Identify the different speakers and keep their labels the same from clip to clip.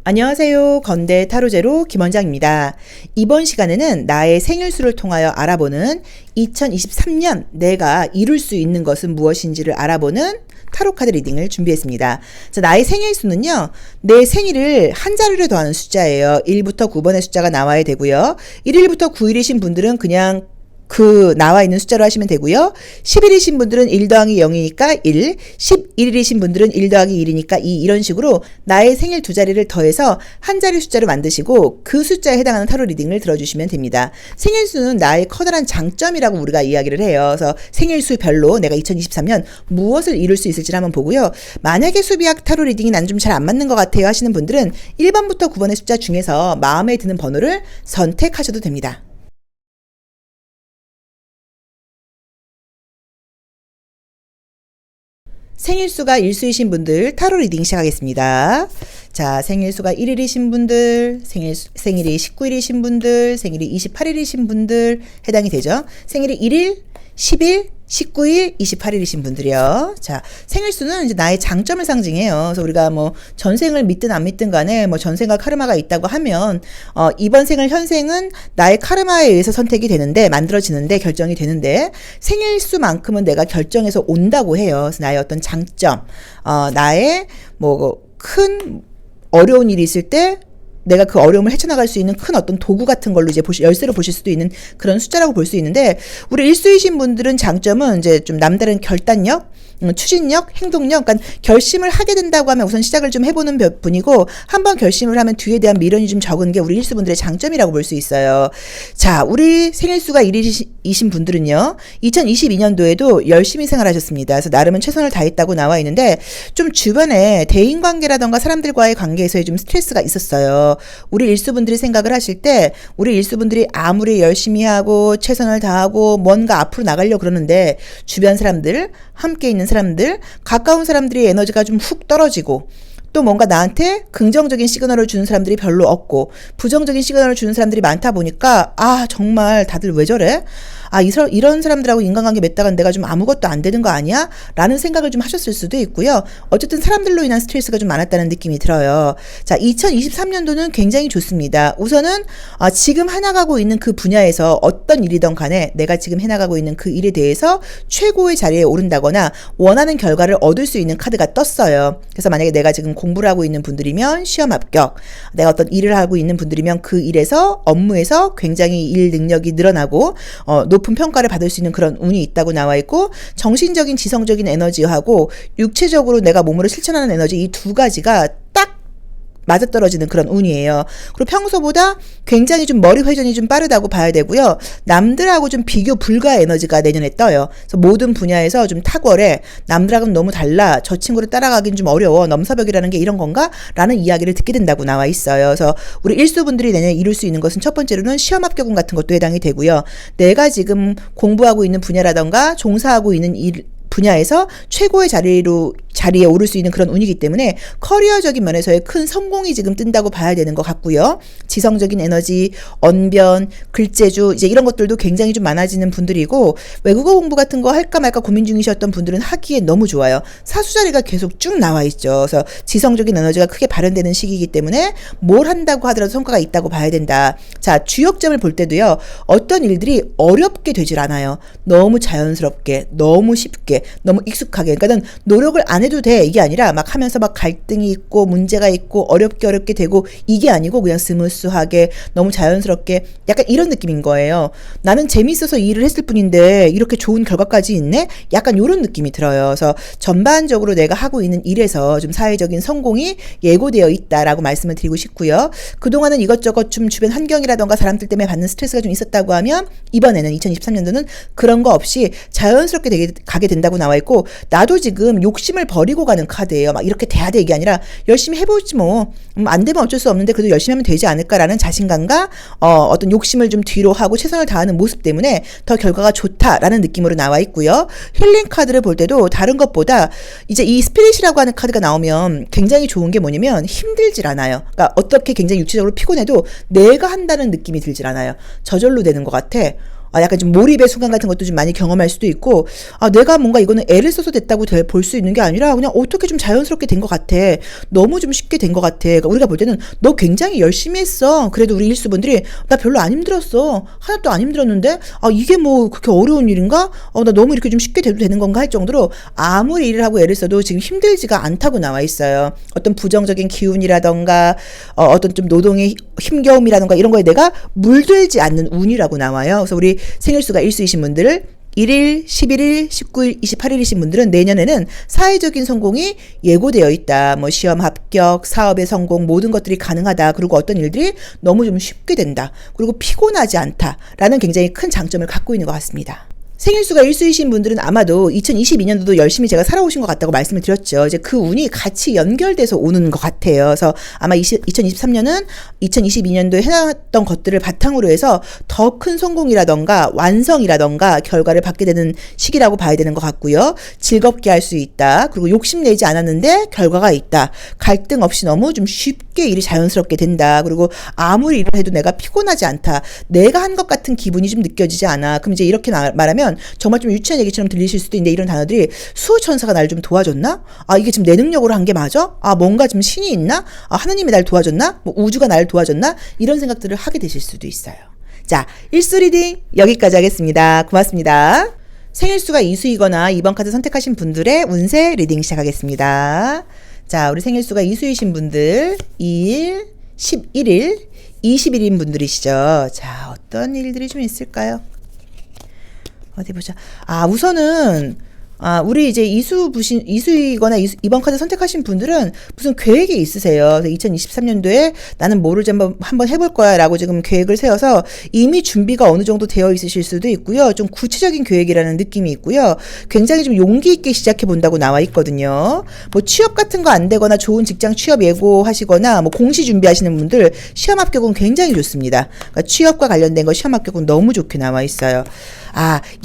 Speaker 1: 안녕하세요. 건대 타로제로 김원장입니다. 이번 시간에는 나의 생일수를 통하여 알아보는 2023년 내가 이룰 수 있는 것은 무엇인지를 알아보는 타로카드 리딩을 준비했습니다. 자, 나의 생일수는요, 내 생일을 한 자리로 더하는 숫자예요. 1부터 9번의 숫자가 나와야 되고요. 1일부터 9일이신 분들은 그냥 나와 있는 숫자로 하시면 되고요. 10일이신 분들은 1 더하기 0이니까 1, 11일이신 분들은 1 더하기 1이니까 2, 이런 식으로 나의 생일 두 자리를 더해서 한 자리 숫자로 만드시고 그 숫자에 해당하는 타로 리딩을 들어주시면 됩니다. 생일수는 나의 커다란 장점이라고 우리가 이야기를 해요. 그래서 생일수별로 내가 2023년 무엇을 이룰 수 있을지 한번 보고요. 만약에 수비학 타로 리딩이 난 좀 잘 안 맞는 것 같아요 하시는 분들은 1번부터 9번의 숫자 중에서 마음에 드는 번호를 선택하셔도 됩니다. 생일수가 일수이신 분들 타로 리딩 시작하겠습니다. 자, 생일수가 1일이신 분들, 생일이 19일이신 분들, 생일이 28일이신 분들 해당이 되죠. 생일이 1일, 10일, 19일, 28일이신 분들이요. 자, 생일수는 이제 나의 장점을 상징해요. 그래서 우리가 뭐 전생을 믿든 안 믿든 간에 뭐 전생과 카르마가 있다고 하면 이번 생을 현생은 나의 카르마에 의해서 선택이 되는데, 만들어지는데, 결정이 되는데, 생일수만큼은 내가 결정해서 온다고 해요. 그래서 나의 어떤 장점, 나의 뭐 큰 어려운 일이 있을 때 내가 그 어려움을 헤쳐나갈 수 있는 큰 어떤 도구 같은 걸로 이제 열쇠로 보실 수도 있는 그런 숫자라고 볼 수 있는데, 우리 일수이신 분들은 장점은 이제 좀 남다른 결단력, 추진력, 행동력, 그러니까 결심을 하게 된다고 하면 우선 시작을 좀 해보는 분이고, 한번 결심을 하면 뒤에 대한 미련이 좀 적은 게 우리 일수분들의 장점이라고 볼 수 있어요. 자, 우리 생일수가 1일이신 분들은요, 2022년도에도 열심히 생활하셨습니다. 그래서 나름은 최선을 다했다고 나와 있는데, 좀 주변에 대인관계라던가 사람들과의 관계에서의 좀 스트레스가 있었어요. 우리 일수분들이 생각을 하실 때, 우리 일수분들이 아무리 열심히 하고 최선을 다하고 뭔가 앞으로 나가려고 그러는데, 주변 사람들, 함께 있는 사람들, 가까운 사람들이 에너지가 좀 훅 떨어지고, 또 뭔가 나한테 긍정적인 시그널을 주는 사람들이 별로 없고 부정적인 시그널을 주는 사람들이 많다 보니까, 정말 다들 왜 저래? 이런 사람들하고 인간관계 맺다가 내가 좀 아무것도 안 되는 거 아니야? 라는 생각을 좀 하셨을 수도 있고요. 어쨌든 사람들로 인한 스트레스가 좀 많았다는 느낌이 들어요. 자, 2023년도는 굉장히 좋습니다. 우선은 지금 해나가고 있는 그 분야에서 어떤 일이든 간에 내가 지금 해나가고 있는 그 일에 대해서 최고의 자리에 오른다거나 원하는 결과를 얻을 수 있는 카드가 떴어요. 그래서 만약에 내가 지금 공부를 하고 있는 분들이면 시험 합격, 내가 어떤 일을 하고 있는 분들이면 그 일에서, 업무에서 굉장히 일 능력이 늘어나고 높은 평가를 받을 수 있는 그런 운이 있다고 나와 있고, 정신적인 지성적인 에너지하고 육체적으로 내가 몸으로 실천하는 에너지, 이 두 가지가 딱 맞아떨어지는 그런 운이에요. 그리고 평소보다 굉장히 좀 머리 회전이 좀 빠르다고 봐야 되고요. 남들하고 좀 비교 불가 에너지가 내년에 떠요. 그래서 모든 분야에서 좀 탁월해. 남들하고는 너무 달라. 저 친구를 따라가긴 좀 어려워. 넘사벽이라는 게 이런 건가? 라는 이야기를 듣게 된다고 나와 있어요. 그래서 우리 일수분들이 내년에 이룰 수 있는 것은 첫 번째로는 시험 합격운 같은 것도 해당이 되고요. 내가 지금 공부하고 있는 분야라던가 종사하고 있는 분야에서 최고의 자리에 오를 수 있는 그런 운이기 때문에 커리어적인 면에서의 큰 성공이 지금 뜬다고 봐야 되는 것 같고요. 지성적인 에너지, 언변, 글재주, 이제 이런 것들도 굉장히 좀 많아지는 분들이고, 외국어 공부 같은 거 할까 말까 고민 중이셨던 분들은 하기에 너무 좋아요. 사수자리가 계속 쭉 나와 있죠. 그래서 지성적인 에너지가 크게 발현되는 시기이기 때문에 뭘 한다고 하더라도 성과가 있다고 봐야 된다. 자, 주역점을 볼 때도요, 어떤 일들이 어렵게 되질 않아요. 너무 자연스럽게, 너무 쉽게, 너무 익숙하게. 그러니까는 노력을 안 해도 돼, 이게 아니라 막 하면서 막 갈등이 있고 문제가 있고 어렵게 되고, 이게 아니고 그냥 스무스하게 너무 자연스럽게, 약간 이런 느낌인 거예요. 나는 재미있어서 이 일을 했을 뿐인데 이렇게 좋은 결과까지 있네? 약간 이런 느낌이 들어요. 그래서 전반적으로 내가 하고 있는 일에서 좀 사회적인 성공이 예고되어 있다라고 말씀을 드리고 싶고요. 그동안은 이것저것 좀 주변 환경이라던가 사람들 때문에 받는 스트레스가 좀 있었다고 하면, 이번에는 2023년도는 그런 거 없이 자연스럽게 가게 된다고 나와 있고, 나도 지금 욕심을 버리고 가는 카드예요. 막 이렇게 돼야 돼, 이게 아니라 열심히 해보지 뭐, 안 되면 어쩔 수 없는데 그래도 열심히 하면 되지 않을까라는 자신감과 어떤 욕심을 좀 뒤로 하고 최선을 다하는 모습 때문에 더 결과가 좋다라는 느낌으로 나와 있고요. 힐링 카드를 볼 때도 다른 것보다 이제 이 스피릿이라고 하는 카드가 나오면 굉장히 좋은 게 뭐냐면, 힘들질 않아요. 그러니까 어떻게 굉장히 육체적으로 피곤해도 내가 한다는 느낌이 들질 않아요. 저절로 되는 것 같아. 약간 좀 몰입의 순간 같은 것도 좀 많이 경험할 수도 있고, 내가 뭔가 이거는 애를 써서 됐다고 볼 수 있는 게 아니라 그냥 어떻게 좀 자연스럽게 된 것 같아. 너무 좀 쉽게 된 것 같아. 그러니까 우리가 볼 때는 너 굉장히 열심히 했어. 그래도 우리 일수분들이 나 별로 안 힘들었어. 하나도 안 힘들었는데, 이게 뭐 그렇게 어려운 일인가? 나 너무 이렇게 좀 쉽게 돼도 되는 건가 할 정도로 아무리 일을 하고 애를 써도 지금 힘들지가 않다고 나와 있어요. 어떤 부정적인 기운이라던가, 어떤 좀 노동의 힘겨움이라던가 이런 거에 내가 물들지 않는 운이라고 나와요. 그래서 우리 생일수가 일수이신 분들 1일, 11일, 19일, 28일이신 분들은 내년에는 사회적인 성공이 예고되어 있다. 뭐 시험 합격, 사업의 성공 모든 것들이 가능하다. 그리고 어떤 일들이 너무 좀 쉽게 된다. 그리고 피곤하지 않다라는 굉장히 큰 장점을 갖고 있는 것 같습니다. 생일수가 일수이신 분들은 아마도 2022년도도 열심히 제가 살아오신 것 같다고 말씀을 드렸죠. 이제 그 운이 같이 연결돼서 오는 것 같아요. 그래서 아마 2023년은 2022년도에 해놨던 것들을 바탕으로 해서 더 큰 성공이라던가 완성이라던가 결과를 받게 되는 시기라고 봐야 되는 것 같고요. 즐겁게 할 수 있다. 그리고 욕심내지 않았는데 결과가 있다. 갈등 없이 너무 좀 쉽게 일이 자연스럽게 된다. 그리고 아무리 일을 해도 내가 피곤하지 않다. 내가 한 것 같은 기분이 좀 느껴지지 않아. 그럼 이제 이렇게 말하면 정말 좀 유치한 얘기처럼 들리실 수도 있는데 이런 단어들이 수호천사가 날 좀 도와줬나? 이게 지금 내 능력으로 한 게 맞아? 뭔가 좀 신이 있나? 하느님이 날 도와줬나? 뭐 우주가 날 도와줬나? 이런 생각들을 하게 되실 수도 있어요. 자, 일수 리딩 여기까지 하겠습니다. 고맙습니다. 생일수가 이수이거나 2번 카드 선택하신 분들의 운세 리딩 시작하겠습니다. 자, 우리 생일수가 이수이신 분들 2일, 11일, 20일인 분들이시죠. 자, 어떤 일들이 좀 있을까요? 어디 보자. 우선은 우리 이제 이수이거나 2번 카드 선택하신 분들은 무슨 계획이 있으세요. 2023년도에 나는 뭐를 좀 한번 해볼 거야 라고 지금 계획을 세워서 이미 준비가 어느 정도 되어 있으실 수도 있고요. 좀 구체적인 계획이라는 느낌이 있고요. 굉장히 좀 용기 있게 시작해 본다고 나와 있거든요. 뭐 취업 같은 거 안 되거나 좋은 직장 취업 예고하시거나 뭐 공시 준비하시는 분들 시험 합격은 굉장히 좋습니다. 그러니까 취업과 관련된 거 시험 합격은 너무 좋게 나와 있어요.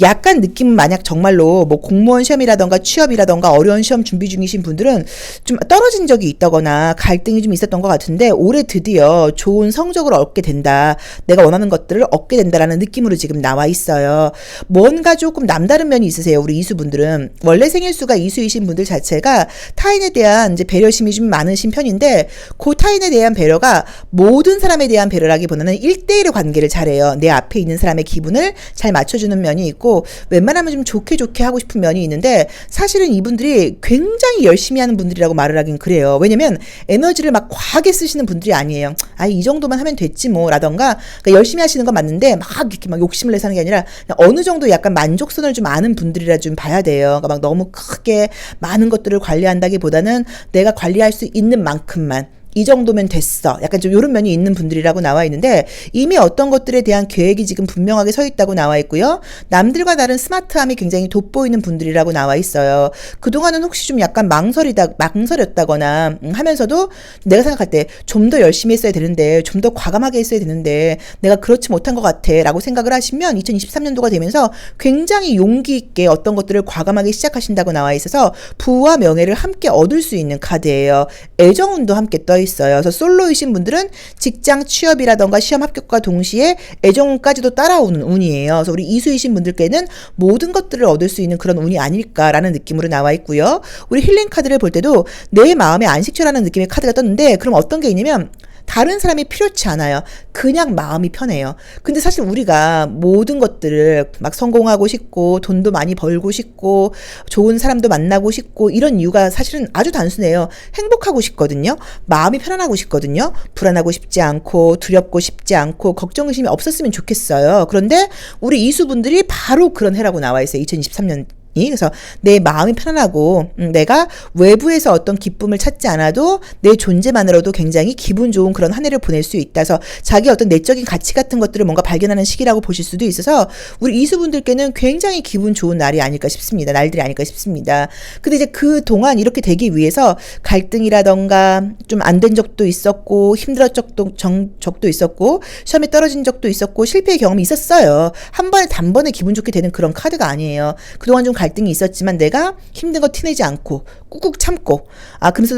Speaker 1: 약간 느낌 만약 정말로 뭐 공무원 시험이라던가 취업이라던가 어려운 시험 준비 중이신 분들은 좀 떨어진 적이 있다거나 갈등이 좀 있었던 것 같은데 올해 드디어 좋은 성적을 얻게 된다. 내가 원하는 것들을 얻게 된다라는 느낌으로 지금 나와 있어요. 뭔가 조금 남다른 면이 있으세요. 우리 이수분들은. 원래 생일수가 이수이신 분들 자체가 타인에 대한 이제 배려심이 좀 많으신 편인데 그 타인에 대한 배려가 모든 사람에 대한 배려라기보다는 1대1의 관계를 잘해요. 내 앞에 있는 사람의 기분을 잘 맞춰주는 면이 있고 웬만하면 좀 좋게 하고 싶은 면이 있는데 사실은 이분들이 굉장히 열심히 하는 분들이라고 말을 하긴 그래요. 왜냐면 에너지를 막 과하게 쓰시는 분들이 아니에요. 이 정도만 하면 됐지 뭐 라던가 그러니까 열심히 하시는 건 맞는데 막 이렇게 막 욕심을 내서 하는 게 아니라 어느 정도 약간 만족선을 좀 아는 분들이라 좀 봐야 돼요. 그러니까 막 너무 크게 많은 것들을 관리한다기보다는 내가 관리할 수 있는 만큼만 이 정도면 됐어. 약간 좀 이런 면이 있는 분들이라고 나와 있는데 이미 어떤 것들에 대한 계획이 지금 분명하게 서 있다고 나와 있고요. 남들과 다른 스마트함이 굉장히 돋보이는 분들이라고 나와 있어요. 그동안은 혹시 좀 약간 망설였다거나 하면서도 내가 생각할 때 좀 더 열심히 했어야 되는데 좀 더 과감하게 했어야 되는데 내가 그렇지 못한 것 같아 라고 생각을 하시면 2023년도가 되면서 굉장히 용기 있게 어떤 것들을 과감하게 시작하신다고 나와 있어서 부와 명예를 함께 얻을 수 있는 카드예요. 애정운도 함께 떠 있어요. 그래서 솔로이신 분들은 직장 취업이라던가 시험 합격과 동시에 애정운까지도 따라오는 운이에요. 그래서 우리 이수이신 분들께는 모든 것들을 얻을 수 있는 그런 운이 아닐까라는 느낌으로 나와 있고요. 우리 힐링 카드를 볼 때도 내 마음의 안식처라는 느낌의 카드가 떴는데 그럼 어떤 게 있냐면 다른 사람이 필요치 않아요. 그냥 마음이 편해요. 근데 사실 우리가 모든 것들을 막 성공하고 싶고 돈도 많이 벌고 싶고 좋은 사람도 만나고 싶고 이런 이유가 사실은 아주 단순해요. 행복하고 싶거든요. 마음이 편안하고 싶거든요. 불안하고 싶지 않고 두렵고 싶지 않고 걱정 의심이 없었으면 좋겠어요. 그런데 우리 이수분들이 바로 그런 해라고 나와 있어요. 2023년 그래서 내 마음이 편안하고 내가 외부에서 어떤 기쁨을 찾지 않아도 내 존재만으로도 굉장히 기분 좋은 그런 한 해를 보낼 수 있다. 그래서 자기 어떤 내적인 가치 같은 것들을 뭔가 발견하는 시기라고 보실 수도 있어서 우리 이수분들께는 굉장히 기분 좋은 날이 아닐까 싶습니다. 날들이 아닐까 싶습니다. 근데 이제 그 동안 이렇게 되기 위해서 갈등이라던가 좀 안 된 적도 있었고 힘들었던 적도 있었고 시험에 떨어진 적도 있었고 실패의 경험이 있었어요. 한 번에 단번에 기분 좋게 되는 그런 카드가 아니에요. 그동안 좀 갈등이 있었지만 내가 힘든 거 티내지 않고 꾹꾹 참고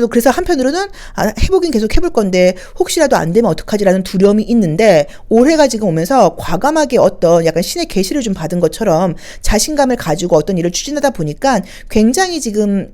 Speaker 1: 그래서 한편으로는 해보긴 계속 해볼 건데 혹시라도 안 되면 어떡하지라는 두려움이 있는데 올해가 지금 오면서 과감하게 어떤 약간 신의 계시를 좀 받은 것처럼 자신감을 가지고 어떤 일을 추진하다 보니까 굉장히 지금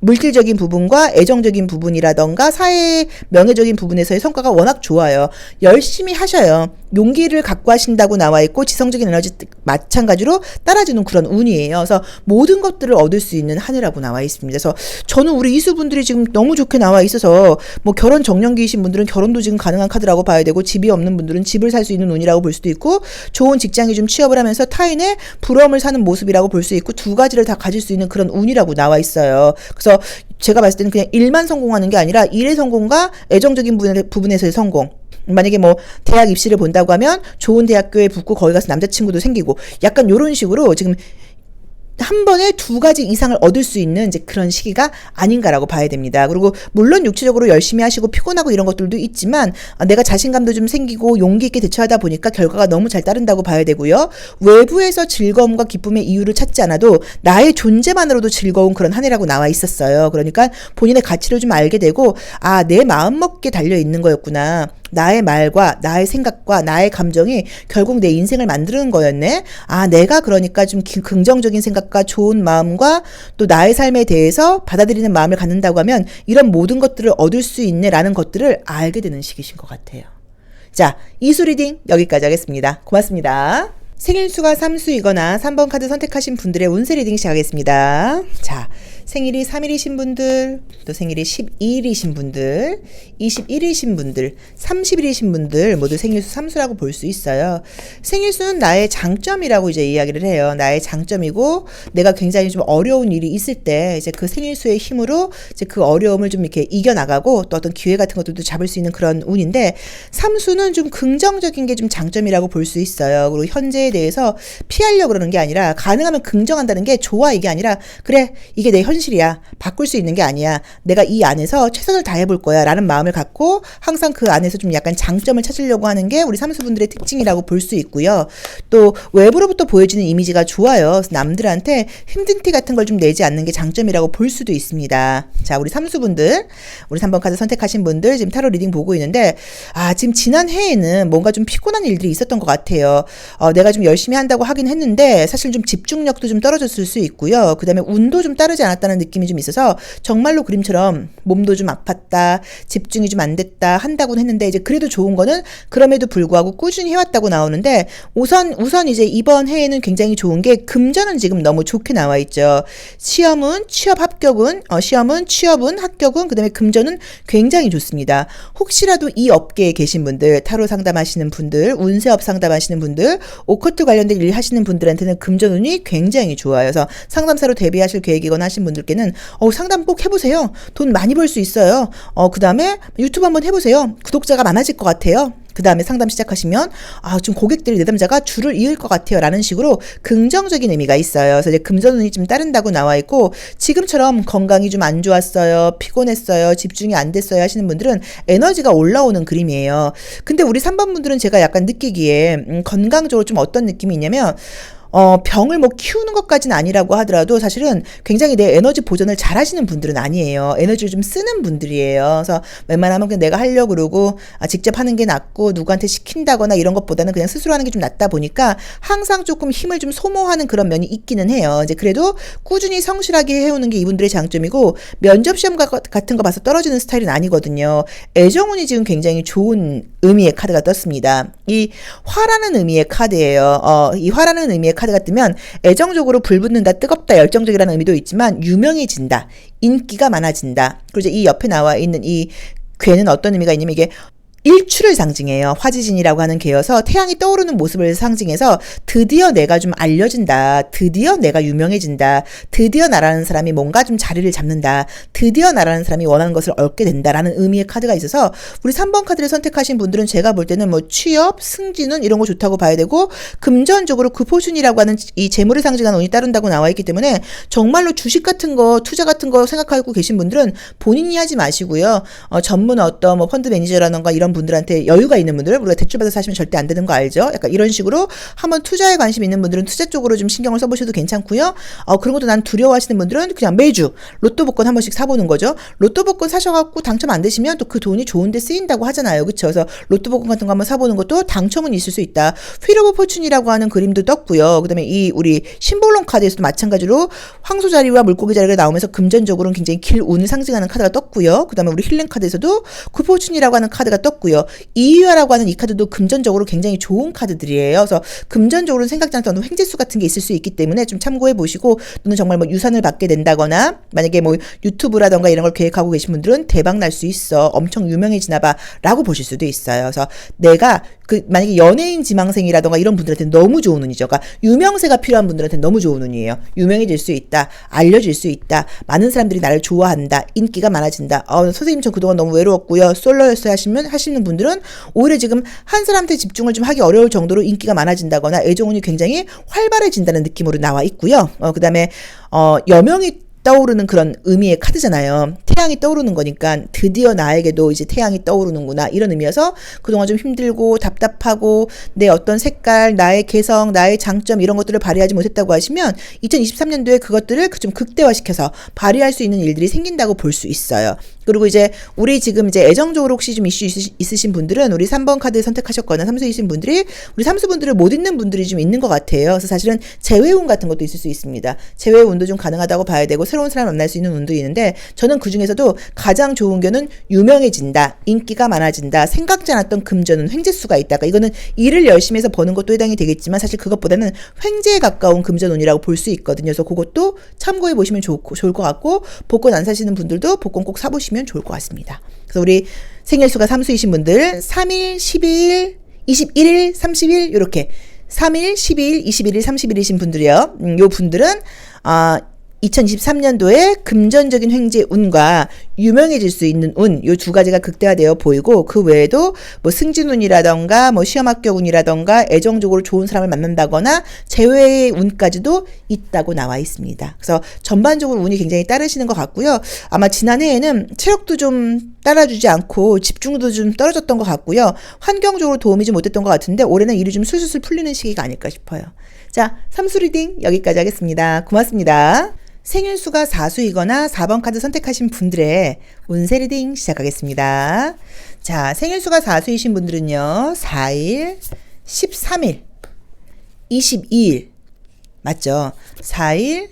Speaker 1: 물질적인 부분과 애정적인 부분이라던가 사회 명예적인 부분에서의 성과가 워낙 좋아요. 열심히 하셔요. 용기를 갖고 하신다고 나와 있고 지성적인 에너지 마찬가지로 따라주는 그런 운이에요. 그래서 모든 것들을 얻을 수 있는 한 해라고 나와 있습니다. 그래서 저는 우리 이수분들이 지금 너무 좋게 나와 있어서 뭐 결혼 정년기이신 분들은 결혼도 지금 가능한 카드라고 봐야 되고 집이 없는 분들은 집을 살 수 있는 운이라고 볼 수도 있고 좋은 직장에 좀 취업을 하면서 타인의 부러움을 사는 모습이라고 볼 수 있고 두 가지를 다 가질 수 있는 그런 운이라고 나와 있어요. 그래서 제가 봤을 때는 그냥 일만 성공하는 게 아니라 일의 성공과 애정적인 부분에서의 성공. 만약에 뭐 대학 입시를 본다고 하면 좋은 대학교에 붙고 거기 가서 남자친구도 생기고 약간 요런 식으로 지금 한 번에 두 가지 이상을 얻을 수 있는 이제 그런 시기가 아닌가라고 봐야 됩니다. 그리고 물론 육체적으로 열심히 하시고 피곤하고 이런 것들도 있지만 내가 자신감도 좀 생기고 용기 있게 대처하다 보니까 결과가 너무 잘 따른다고 봐야 되고요. 외부에서 즐거움과 기쁨의 이유를 찾지 않아도 나의 존재만으로도 즐거운 그런 한 해라고 나와 있었어요. 그러니까 본인의 가치를 좀 알게 되고 내 마음먹기에 달려 있는 거였구나. 나의 말과 나의 생각과 나의 감정이 결국 내 인생을 만드는 거였네. 내가 그러니까 좀 긍정적인 생각과 좋은 마음과 또 나의 삶에 대해서 받아들이는 마음을 갖는다고 하면 이런 모든 것들을 얻을 수 있네라는 것들을 알게 되는 시기신 것 같아요. 자, 이수 리딩 여기까지 하겠습니다. 고맙습니다. 생일수가 3수이거나 3번 카드 선택하신 분들의 운세 리딩 시작하겠습니다. 자, 생일이 3일이신 분들, 또 생일이 12일이신 분들, 21일이신 분들, 30일이신 분들 모두 생일수 3수라고 볼 수 있어요. 생일수는 나의 장점이라고 이제 이야기를 해요. 나의 장점이고 내가 굉장히 좀 어려운 일이 있을 때 이제 그 생일수의 힘으로 이제 그 어려움을 좀 이렇게 이겨나가고 또 어떤 기회 같은 것들도 잡을 수 있는 그런 운인데 3수는 좀 긍정적인 게 좀 장점이라고 볼 수 있어요. 그리고 현재에 대해서 피하려고 그러는 게 아니라 가능하면 긍정한다는 게 좋아 이게 아니라 그래 이게 내 현실이야. 바꿀 수 있는 게 아니야. 내가 이 안에서 최선을 다해볼 거야 라는 마음을 갖고 항상 그 안에서 좀 약간 장점을 찾으려고 하는 게 우리 삼수분들의 특징이라고 볼 수 있고요. 또 외부로부터 보여지는 이미지가 좋아요. 그래서 남들한테 힘든 티 같은 걸 좀 내지 않는 게 장점이라고 볼 수도 있습니다. 자, 우리 삼수분들, 우리 3번 카드 선택하신 분들 지금 타로 리딩 보고 있는데 지금 지난 해에는 뭔가 좀 피곤한 일들이 있었던 것 같아요. 내가 좀 열심히 한다고 하긴 했는데 사실 좀 집중력도 좀 떨어졌을 수 있고요. 그 다음에 운도 좀 따르지 않았다는 느낌이 좀 있어서 정말로 그림처럼 몸도 좀 아팠다, 집중이 좀 안 됐다 한다고는 했는데 이제 그래도 좋은 거는 그럼에도 불구하고 꾸준히 해왔다고 나오는데 우선 이제 이번 해에는 굉장히 좋은 게 금전은 지금 너무 좋게 나와 있죠. 시험은 취업은 합격은 그다음에 금전은 굉장히 좋습니다. 혹시라도 이 업계에 계신 분들, 타로 상담하시는 분들, 운세업 상담하시는 분들, 오컬트 관련된 일 하시는 분들한테는 금전운이 굉장히 좋아요. 그래서 상담사로 데뷔하실 계획이거나 하신 분들께는 상담 꼭 해보세요. 돈 많이 벌 수 있어요. 그 다음에 유튜브 한번 해보세요. 구독자가 많아질 것 같아요. 그 다음에 상담 시작하시면 좀 고객들이 내담자가 줄을 이을 것 같아요 라는 식으로 긍정적인 의미가 있어요. 그래서 이제 금전운이 좀 따른다고 나와 있고 지금처럼 건강이 좀 안 좋았어요, 피곤했어요, 집중이 안 됐어요 하시는 분들은 에너지가 올라오는 그림이에요. 근데 우리 3번 분들은 제가 약간 느끼기에 건강적으로 좀 어떤 느낌이 있냐면 병을 뭐 키우는 것까지는 아니라고 하더라도 사실은 굉장히 내 에너지 보존을 잘 하시는 분들은 아니에요. 에너지를 좀 쓰는 분들이에요. 그래서 웬만하면 그냥 내가 하려고 그러고 직접 하는 게 낫고 누구한테 시킨다거나 이런 것보다는 그냥 스스로 하는 게 좀 낫다 보니까 항상 조금 힘을 좀 소모하는 그런 면이 있기는 해요. 이제 그래도 꾸준히 성실하게 해오는 게 이분들의 장점이고 면접 시험 같은 거 봐서 떨어지는 스타일은 아니거든요. 애정운이 지금 굉장히 좋은 의미의 카드가 떴습니다. 이 화라는 의미의 카드예요. 이 화라는 의미의 카드가 뜨면 애정적으로 불붙는다, 뜨겁다, 열정적이라는 의미도 있지만 유명해진다, 인기가 많아진다. 그리고 이제 이 옆에 나와 있는 이 괴는 어떤 의미가 있냐면 이게 일출을 상징해요. 화지진이라고 하는 개여서 태양이 떠오르는 모습을 상징해서 드디어 내가 좀 알려진다. 드디어 내가 유명해진다. 드디어 나라는 사람이 뭔가 좀 자리를 잡는다. 드디어 나라는 사람이 원하는 것을 얻게 된다라는 의미의 카드가 있어서 우리 3번 카드를 선택하신 분들은 제가 볼 때는 뭐 취업, 승진은 이런 거 좋다고 봐야 되고 금전적으로 구포춘이라고 하는 이 재물을 상징하는 운이 따른다고 나와 있기 때문에 정말로 주식 같은 거, 투자 같은 거 생각하고 계신 분들은 본인이 하지 마시고요. 전문 어떤 뭐 펀드 매니저라던가 이런 이런 분들한테 여유가 있는 분들, 우리가 대출받아서 사시면 절대 안 되는 거 알죠? 약간 이런 식으로 한번 투자에 관심 있는 분들은 투자 쪽으로 좀 신경을 써보셔도 괜찮고요. 그런 것도 난 두려워하시는 분들은 그냥 매주 로또 복권 한 번씩 사보는 거죠. 로또 복권 사셔갖고 당첨 안 되시면 또 그 돈이 좋은데 쓰인다고 하잖아요. 그쵸? 그래서 로또 복권 같은 거 한번 사보는 것도 당첨은 있을 수 있다. 휠 오브 포춘이라고 하는 그림도 떴고요. 그 다음에 이 우리 심볼론 카드에서도 마찬가지로 황소 자리와 물고기 자리가 나오면서 금전적으로는 굉장히 길 운을 상징하는 카드가 떴고요. 그 다음에 우리 힐링 카드에서도 굿포춘이라고 하는 카드가 떴고요. 이유야라고 하는 이 카드도 금전적으로 굉장히 좋은 카드들이에요. 그래서 금전적으로 생각지 않던 횡재수 같은 게 있을 수 있기 때문에 좀 참고해 보시고, 또는 정말 뭐 유산을 받게 된다거나 만약에 뭐 유튜브라던가 이런 걸 계획하고 계신 분들은 대박 날 수 있어, 엄청 유명해지나 봐 라고 보실 수도 있어요. 그래서 내가 만약에 연예인 지망생이라던가 이런 분들한테 너무 좋은 운이죠. 그러니까 유명세가 필요한 분들한테 너무 좋은 운이에요. 유명해질 수 있다, 알려질 수 있다, 많은 사람들이 나를 좋아한다, 인기가 많아진다. 선생님 저 그동안 너무 외로웠고요, 솔로였어요 하시는 분들은 오히려 지금 한 사람한테 집중을 좀 하기 어려울 정도로 인기가 많아진다거나 애정운이 굉장히 활발해진다는 느낌으로 나와 있고요. 그 다음에 여명이 떠오르는 그런 의미의 카드잖아요. 태양이 떠오르는 거니까 드디어 나에게도 이제 태양이 떠오르는구나, 이런 의미여서 그동안 좀 힘들고 답답하고 내 어떤 색깔, 나의 개성, 나의 장점 이런 것들을 발휘하지 못했다고 하시면 2023년도에 그것들을 좀 극대화시켜서 발휘할 수 있는 일들이 생긴다고 볼 수 있어요. 그리고 이제 우리 지금 이제 애정적으로 혹시 좀 이슈 있으신 분들은 우리 3번 카드 선택하셨거나 삼수이신 분들이 우리 삼수분들을 못 잊는 분들이 좀 있는 것 같아요. 그래서 사실은 재회운 같은 것도 있을 수 있습니다. 재회운도 좀 가능하다고 봐야 되고 새로운 사람 만날 수 있는 운도 있는데, 저는 그 중에서도 가장 좋은 거는 유명해진다, 인기가 많아진다, 생각지 않았던 금전운, 횡재수가 있다가, 이거는 일을 열심히 해서 버는 것도 해당이 되겠지만 사실 그것보다는 횡재에 가까운 금전운이라고 볼 수 있거든요. 그래서 그것도 참고해 보시면 좋을 것 같고, 복권 안 사시는 분들도 복권 꼭 사보시면 좋을 것 같습니다. 그래서 우리 생일수가 삼수이신 분들 3일, 12일, 21일, 30일 이렇게 3일, 12일, 21일, 30일이신 분들이요. 요 분들은 2023년도에 금전적인 횡재 운과 유명해질 수 있는 운, 요 두 가지가 극대화되어 보이고, 그 외에도 뭐 승진운이라던가 뭐 시험 합격운이라던가 애정적으로 좋은 사람을 만난다거나 재회의 운까지도 있다고 나와 있습니다. 그래서 전반적으로 운이 굉장히 따르시는 것 같고요. 아마 지난해에는 체력도 좀 따라주지 않고 집중도 좀 떨어졌던 것 같고요. 환경적으로 도움이 좀 못됐던 것 같은데 올해는 일이 좀 술술 풀리는 시기가 아닐까 싶어요. 자, 삼수 리딩 여기까지 하겠습니다. 고맙습니다. 생일수가 4수이거나 4번 카드 선택하신 분들의 운세 리딩 시작하겠습니다. 자, 생일수가 4수이신 분들은요, 4일, 13일, 22일, 맞죠? 4일,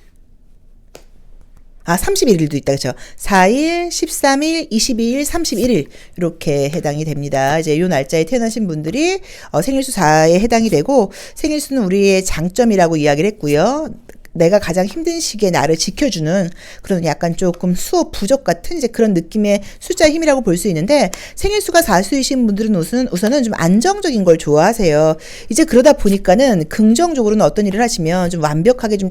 Speaker 1: 31일도 있다, 그죠? 4일, 13일, 22일, 31일 이렇게 해당이 됩니다. 이제 요 날짜에 태어나신 분들이 생일수 4에 해당이 되고, 생일수는 우리의 장점이라고 이야기를 했고요. 내가 가장 힘든 시기에 나를 지켜주는 그런 약간 조금 수호 부적 같은 이제 그런 느낌의 숫자의 힘이라고 볼 수 있는데, 생일수가 4수이신 분들은 우선은 좀 안정적인 걸 좋아하세요. 이제 그러다 보니까는 긍정적으로는 어떤 일을 하시면 좀 완벽하게 좀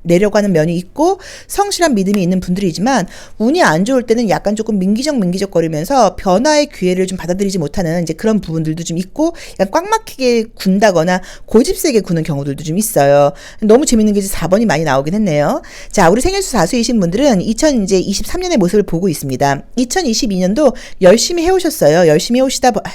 Speaker 1: 내려고 하는 면이 있고 성실한 믿음이 있는 분들이지만, 운이 안 좋을 때는 약간 조금 민기적 거리면서 변화의 기회를 좀 받아들이지 못하는 이제 그런 부분들도 좀 있고, 약간 꽉 막히게 군다거나 고집세게 구는 경우들도 좀 있어요. 너무 재밌는 게 이제 4번이 많이 나오긴 했네요. 자, 우리 생일수 4수이신 분들은 2023년의 모습을 보고 있습니다. 2022년도 열심히 해오셨어요. 열심히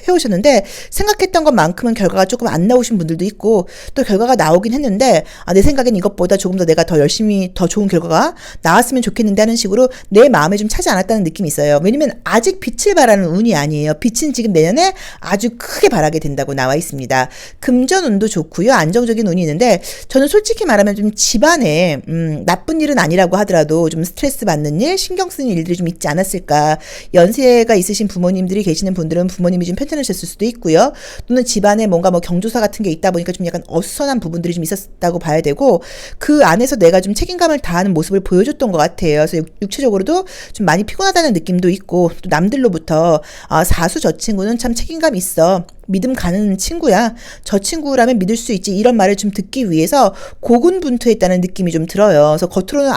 Speaker 1: 해오셨는데 생각했던 것만큼은 결과가 조금 안 나오신 분들도 있고, 또 결과가 나오긴 했는데 내 생각엔 이것보다 조금 더 내가 더 열심히 더 좋은 결과가 나왔으면 좋겠는데 하는 식으로 내 마음에 좀 차지 않았다는 느낌이 있어요. 왜냐면 아직 빛을 발하는 운이 아니에요. 빛은 지금 내년에 아주 크게 발하게 된다고 나와 있습니다. 금전 운도 좋고요. 안정적인 운이 있는데, 저는 솔직히 말하면 좀 집안에 나쁜 일은 아니라고 하더라도 좀 스트레스 받는 일, 신경 쓰는 일들이 좀 있지 않았을까. 연세가 있으신 부모님들이 계시는 분들은 부모님이 좀 편찮으셨을 수도 있고요. 또는 집안에 뭔가 뭐 경조사 같은 게 있다 보니까 좀 약간 어수선한 부분들이 좀 있었다고 봐야 되고, 그 안에서 내가 좀 책임감을 다하는 모습을 보여줬던 것 같아요. 그래서 육체적으로도 좀 많이 피곤하다는 느낌도 있고, 또 남들로부터 사수 저 친구는 참 책임감 있어, 믿음 가는 친구야. 저 친구라면 믿을 수 있지. 이런 말을 좀 듣기 위해서 고군분투했다는 느낌이 좀 들어요. 그래서 겉으로는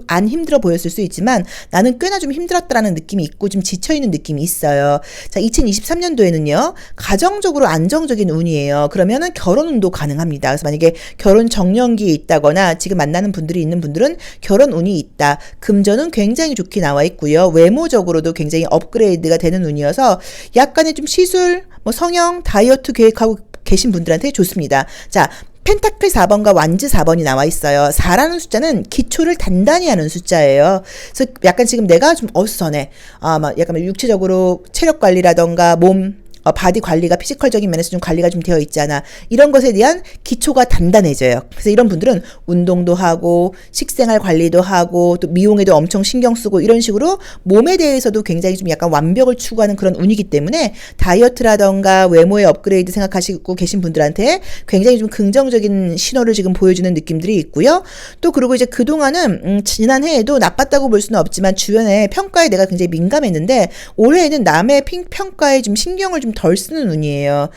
Speaker 1: 안 힘들어 보였을 수 있지만 나는 꽤나 좀 힘들었다라는 느낌이 있고 좀 지쳐있는 느낌이 있어요. 자, 2023년도에는요. 가정적으로 안정적인 운이에요. 그러면은 결혼 운도 가능합니다. 그래서 만약에 결혼 정년기에 있다거나 지금 만나는 분들이 있는 분들은 결혼 운이 있다. 금전은 굉장히 좋게 나와 있고요. 외모적으로도 굉장히 업그레이드가 되는 운이어서 약간의 좀 시술, 뭐 성형, 다이어트 계획하고 계신 분들한테 좋습니다. 자, 펜타클 4번과 완즈 4번이 나와 있어요. 4라는 숫자는 기초를 단단히 하는 숫자예요. 그래서 약간 지금 내가 좀 어수선해. 막 약간 육체적으로 체력 관리라던가 몸, 바디 관리가 피지컬적인 면에서 좀 관리가 좀 되어 있잖아. 이런 것에 대한 기초가 단단해져요. 그래서 이런 분들은 운동도 하고 식생활 관리도 하고 또 미용에도 엄청 신경 쓰고 이런 식으로 몸에 대해서도 굉장히 좀 약간 완벽을 추구하는 그런 운이기 때문에 다이어트라던가 외모의 업그레이드 생각하시고 계신 분들한테 굉장히 좀 긍정적인 신호를 지금 보여주는 느낌들이 있고요. 또 그리고 이제 그동안은 지난해에도 나빴다고 볼 수는 없지만 주변에 평가에 내가 굉장히 민감했는데 올해에는 남의 평가에 좀 신경을 좀 덜 쓰는 운이에요.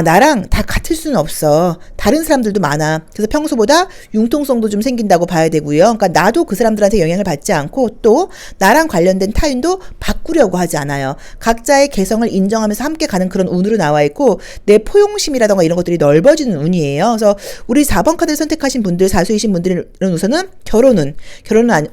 Speaker 1: 나랑 다 같을 수는 없어. 다른 사람들도 많아. 그래서 평소보다 융통성도 좀 생긴다고 봐야 되고요. 그러니까 나도 그 사람들한테 영향을 받지 않고 또 나랑 관련된 타인도 바꾸려고 하지 않아요. 각자의 개성을 인정하면서 함께 가는 그런 운으로 나와 있고 내 포용심이라던가 이런 것들이 넓어지는 운이에요. 그래서 우리 4번 카드를 선택하신 분들, 사수이신 분들은 우선은 결혼은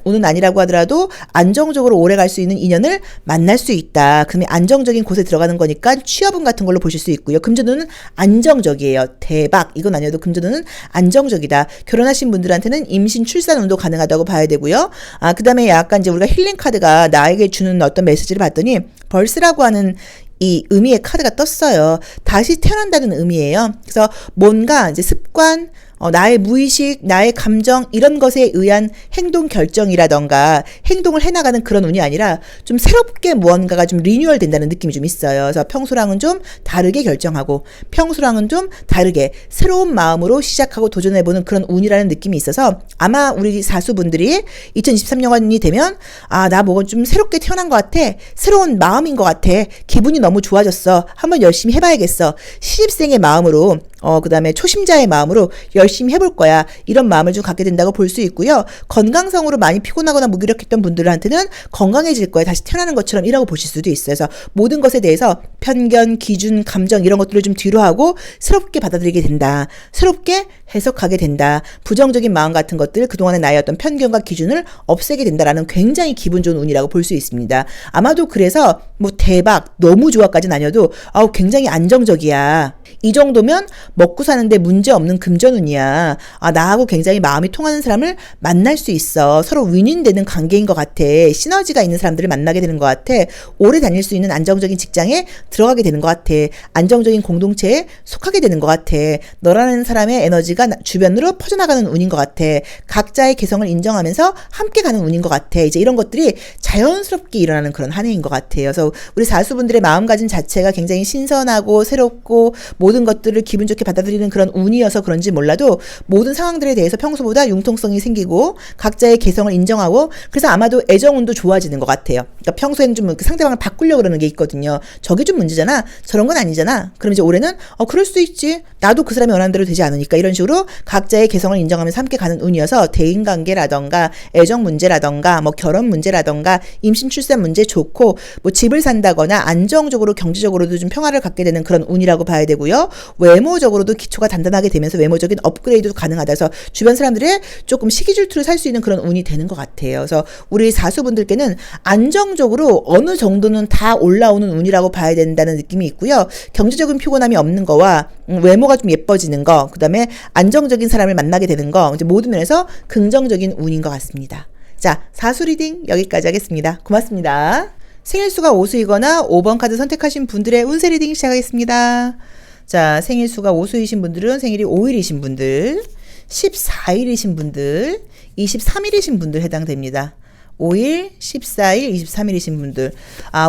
Speaker 1: 운은 아니라고 하더라도 안정적으로 오래 갈 수 있는 인연을 만날 수 있다. 그러면 안정적인 곳에 들어가는 거니까 취업운 같은 걸로 보실 수 있고요. 금전운은 안정적이에요. 대박. 이건 아니어도 금전운은 안정적이다. 결혼하신 분들한테는 임신 출산 운도 가능하다고 봐야 되고요. 그 다음에 약간 이제 우리가 힐링 카드가 나에게 주는 어떤 메시지를 봤더니 벌스라고 하는 이 의미의 카드가 떴어요. 다시 태어난다는 의미예요. 그래서 뭔가 이제 습관, 나의 무의식, 나의 감정 이런 것에 의한 행동 결정이라던가 행동을 해나가는 그런 운이 아니라 좀 새롭게 무언가가 좀 리뉴얼 된다는 느낌이 좀 있어요. 그래서 평소랑은 좀 다르게 결정하고 평소랑은 좀 다르게 새로운 마음으로 시작하고 도전해보는 그런 운이라는 느낌이 있어서 아마 우리 사수분들이 2023년이 되면 나 뭐가 좀 새롭게 태어난 것 같아. 새로운 마음인 것 같아. 기분이 너무 좋아졌어. 한번 열심히 해봐야겠어. 신입생의 마음으로 그 다음에 초심자의 마음으로 열심히 해볼 거야. 이런 마음을 좀 갖게 된다고 볼 수 있고요. 건강성으로 많이 피곤하거나 무기력했던 분들한테는 건강해질 거야. 다시 태어나는 것처럼 이라고 보실 수도 있어요. 그래서 모든 것에 대해서 편견, 기준, 감정 이런 것들을 좀 뒤로 하고 새롭게 받아들이게 된다. 새롭게 해석하게 된다. 부정적인 마음 같은 것들, 그동안의 나의 어떤 편견과 기준을 없애게 된다라는 굉장히 기분 좋은 운이라고 볼 수 있습니다. 아마도 그래서 뭐 대박, 너무 좋아까지는 아니어도 굉장히 안정적이야. 이 정도면 먹고 사는데 문제 없는 금전운이야. 나하고 굉장히 마음이 통하는 사람을 만날 수 있어. 서로 윈윈되는 관계인 것 같아. 시너지가 있는 사람들을 만나게 되는 것 같아. 오래 다닐 수 있는 안정적인 직장에 들어가게 되는 것 같아. 안정적인 공동체에 속하게 되는 것 같아. 너라는 사람의 에너지가 주변으로 퍼져나가는 운인 것 같아. 각자의 개성을 인정하면서 함께 가는 운인 것 같아. 이제 이런 것들이 자연스럽게 일어나는 그런 한 해인 것 같아요. 그래서 우리 사수분들의 마음가짐 자체가 굉장히 신선하고 새롭고 모든 것들을 기분 좋게 받아들이는 그런 운이어서 그런지 몰라도 모든 상황들에 대해서 평소보다 융통성이 생기고 각자의 개성을 인정하고 그래서 아마도 애정운도 좋아지는 것 같아요. 그러니까 평소에는 좀 상대방을 바꾸려고 그러는 게 있거든요. 저게 좀 문제잖아. 저런 건 아니잖아. 그럼 이제 올해는 그럴 수도 있지. 나도 그 사람이 원하는 대로 되지 않으니까 이런 식으로 각자의 개성을 인정하면서 함께 가는 운이어서 대인관계라던가 애정 문제라던가 뭐 결혼 문제라던가 임신 출산 문제 좋고 뭐 집을 산다거나 안정적으로 경제적으로도 좀 평화를 갖게 되는 그런 운이라고 봐야 되고요. 외모적으로도 기초가 단단하게 되면서 외모적인 업그레이드도 가능하다 해서 주변 사람들의 조금 시기 질투를 살 수 있는 그런 운이 되는 것 같아요. 그래서 우리 사수분들께는 안정적으로 어느 정도는 다 올라오는 운이라고 봐야 된다는 느낌이 있고요. 경제적인 피곤함이 없는 거와 외모가 좀 예뻐지는 거, 그 다음에 안정적인 사람을 만나게 되는 거, 이제 모든 면에서 긍정적인 운인 것 같습니다. 자, 사수 리딩 여기까지 하겠습니다. 고맙습니다. 생일수가 5수이거나 5번 카드 선택하신 분들의 운세 리딩 시작하겠습니다. 자, 생일수가 5수이신 분들은 생일이 5일이신 분들, 14일이신 분들, 23일이신 분들 해당됩니다. 5일, 14일, 23일이신 분들.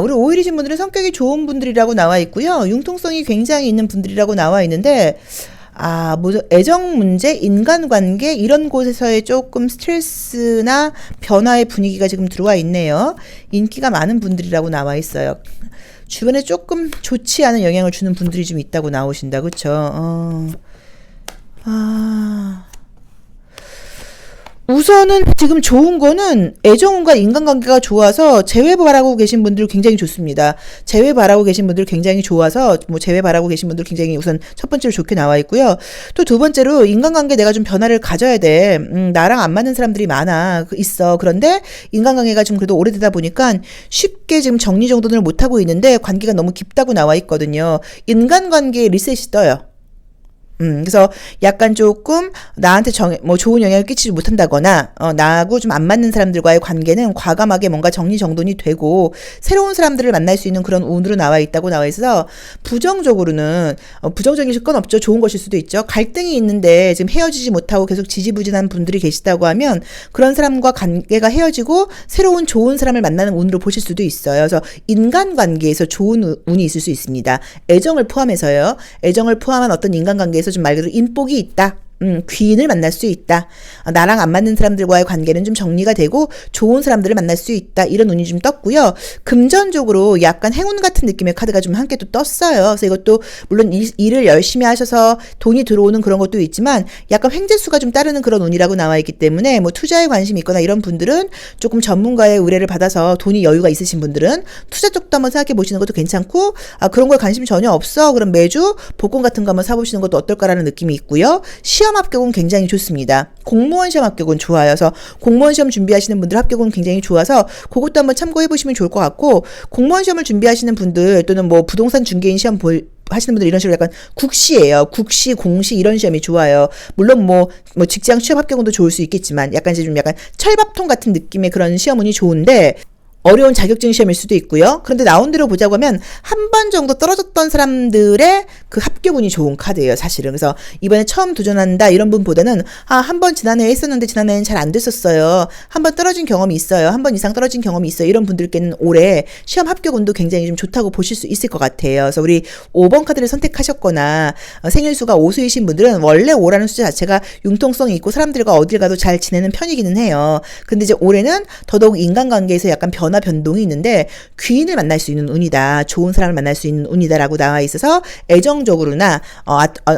Speaker 1: 우리 5일이신 분들은 성격이 좋은 분들이라고 나와 있고요. 융통성이 굉장히 있는 분들이라고 나와 있는데, 뭐 애정 문제, 인간관계 이런 곳에서의 조금 스트레스나 변화의 분위기가 지금 들어와 있네요. 인기가 많은 분들이라고 나와 있어요. 주변에 조금 좋지 않은 영향을 주는 분들이 좀 있다고 나오신다. 그쵸? 우선은 지금 좋은 거는 애정운과 인간관계가 좋아서 재회 바라고 계신 분들 굉장히 좋습니다. 재회 바라고 계신 분들 굉장히 좋아서 뭐 재회 바라고 계신 분들 굉장히 우선 첫 번째로 좋게 나와 있고요. 또 두 번째로 인간관계 내가 좀 변화를 가져야 돼. 나랑 안 맞는 사람들이 있어. 그런데 인간관계가 좀 그래도 오래되다 보니까 쉽게 지금 정리정돈을 못하고 있는데 관계가 너무 깊다고 나와 있거든요. 인간관계에 리셋이 떠요. 그래서 약간 조금 나한테 좋은 영향을 끼치지 못한다거나, 나하고 좀 안 맞는 사람들과의 관계는 과감하게 뭔가 정리정돈이 되고, 새로운 사람들을 만날 수 있는 그런 운으로 나와 있어서, 부정적으로는, 부정적일 건 없죠. 좋은 것일 수도 있죠. 갈등이 있는데 지금 헤어지지 못하고 계속 지지부진한 분들이 계시다고 하면, 그런 사람과 관계가 헤어지고, 새로운 좋은 사람을 만나는 운으로 보실 수도 있어요. 그래서 인간관계에서 좋은 운이 있을 수 있습니다. 애정을 포함해서요. 애정을 포함한 어떤 인간관계에서 좀 말 그대로 인복이 있다. 귀인을 만날 수 있다. 나랑 안 맞는 사람들과의 관계는 좀 정리가 되고 좋은 사람들을 만날 수 있다. 이런 운이 좀 떴고요. 금전적으로 약간 행운 같은 느낌의 카드가 좀 함께 또 떴어요. 그래서 이것도 물론 일을 열심히 하셔서 돈이 들어오는 그런 것도 있지만 약간 횡재수가 좀 따르는 그런 운이라고 나와 있기 때문에 뭐 투자에 관심이 있거나 이런 분들은 조금 전문가의 의뢰를 받아서 돈이 여유가 있으신 분들은 투자 쪽도 한번 생각해 보시는 것도 괜찮고, 그런 거에 관심이 전혀 없어. 그럼 매주 복권 같은 거 한번 사보시는 것도 어떨까라는 느낌이 있고요. 시험 합격은 굉장히 좋습니다. 공무원 시험 합격은 좋아요. 그래서 공무원 시험 준비하시는 분들 합격은 굉장히 좋아서 그것도 한번 참고해 보시면 좋을 것 같고, 공무원 시험을 준비하시는 분들 또는 뭐 부동산 중개인 시험 하시는 분들 이런 식으로 약간 국시예요. 국시, 공시 이런 시험이 좋아요. 물론 뭐 직장 취업 합격은도 좋을 수 있겠지만 약간 이제 좀 약간 철밥통 같은 느낌의 그런 시험운이 좋은데 어려운 자격증 시험일 수도 있고요. 그런데 나온 대로 보자고 하면 한 번 정도 떨어졌던 사람들의 그 합격운이 좋은 카드예요, 사실은. 그래서 이번에 처음 도전한다 이런 분보다는 한 번 지난해에 했었는데 지난해에는 잘 안 됐었어요. 한 번 떨어진 경험이 있어요. 한 번 이상 떨어진 경험이 있어요. 이런 분들께는 올해 시험 합격운도 굉장히 좀 좋다고 보실 수 있을 것 같아요. 그래서 우리 5번 카드를 선택하셨거나 생일수가 5수이신 분들은 원래 5라는 숫자 자체가 융통성이 있고 사람들과 어딜 가도 잘 지내는 편이기는 해요. 근데 이제 올해는 더더욱 인간관계에서 약간 변동이 있는데 귀인을 만날 수 있는 운이다. 좋은 사람을 만날 수 있는 운이다라고 나와 있어서 애정적으로나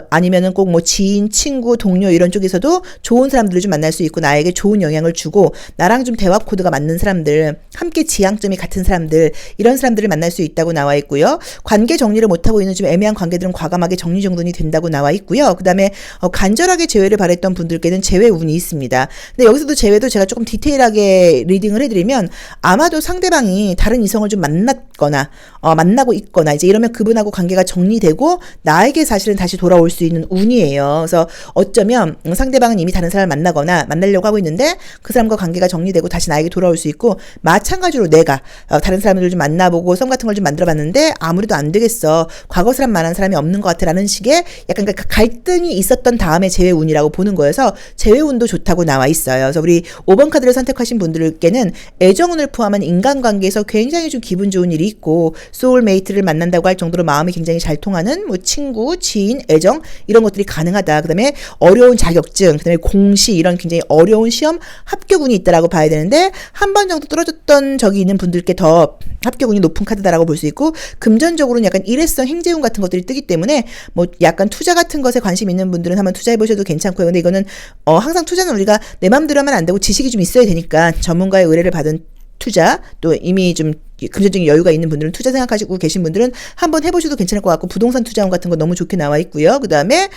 Speaker 1: 아니면은 꼭 뭐 지인, 친구, 동료 이런 쪽에서도 좋은 사람들을 좀 만날 수 있고 나에게 좋은 영향을 주고 나랑 좀 대화 코드가 맞는 사람들, 함께 지향점이 같은 사람들 이런 사람들을 만날 수 있다고 나와 있고요. 관계 정리를 못하고 있는 좀 애매한 관계들은 과감하게 정리정돈이 된다고 나와 있고요. 그 다음에 간절하게 재회를 바랬던 분들께는 재회 운이 있습니다. 근데 여기서도 재회도 제가 조금 디테일하게 리딩을 해드리면 아마도 상대방이 다른 이성을 좀 만났거나 만나고 있거나 이제 이러면 그분하고 관계가 정리되고 나에게 사실은 다시 돌아올 수 있는 운이에요. 그래서 어쩌면 상대방은 이미 다른 사람을 만나거나 만나려고 하고 있는데 그 사람과 관계가 정리되고 다시 나에게 돌아올 수 있고, 마찬가지로 내가 다른 사람들을 좀 만나보고 썸 같은 걸 좀 만들어봤는데 아무래도 안 되겠어. 과거 사람 만난 사람이 없는 것 같아라는 식의 약간 갈등이 있었던 다음에 재회 운이라고 보는 거여서 재회 운도 좋다고 나와 있어요. 그래서 우리 5번 카드를 선택하신 분들께는 애정운을 포함한 인간관계에서 굉장히 좀 기분 좋은 일이 있고 소울메이트를 만난다고 할 정도로 마음이 굉장히 잘 통하는 뭐 친구, 지인, 애정 이런 것들이 가능하다. 그다음에 어려운 자격증, 그다음에 공시 이런 굉장히 어려운 시험 합격운이 있다라고 봐야 되는데 한 번 정도 떨어졌던 적이 있는 분들께 더 합격운이 높은 카드다라고 볼 수 있고, 금전적으로는 약간 일회성 행재운 같은 것들이 뜨기 때문에 뭐 약간 투자 같은 것에 관심 있는 분들은 한번 투자해 보셔도 괜찮고요. 근데 이거는 항상 투자는 우리가 내 맘대로 하면 안 되고 지식이 좀 있어야 되니까 전문가의 의뢰를 받은 투자, 또 이미 좀 금전적인 여유가 있는 분들은 투자 생각하시고 계신 분들은 한번 해보셔도 괜찮을 것 같고, 부동산 투자운 같은 거 너무 좋게 나와 있고요. 그 다음에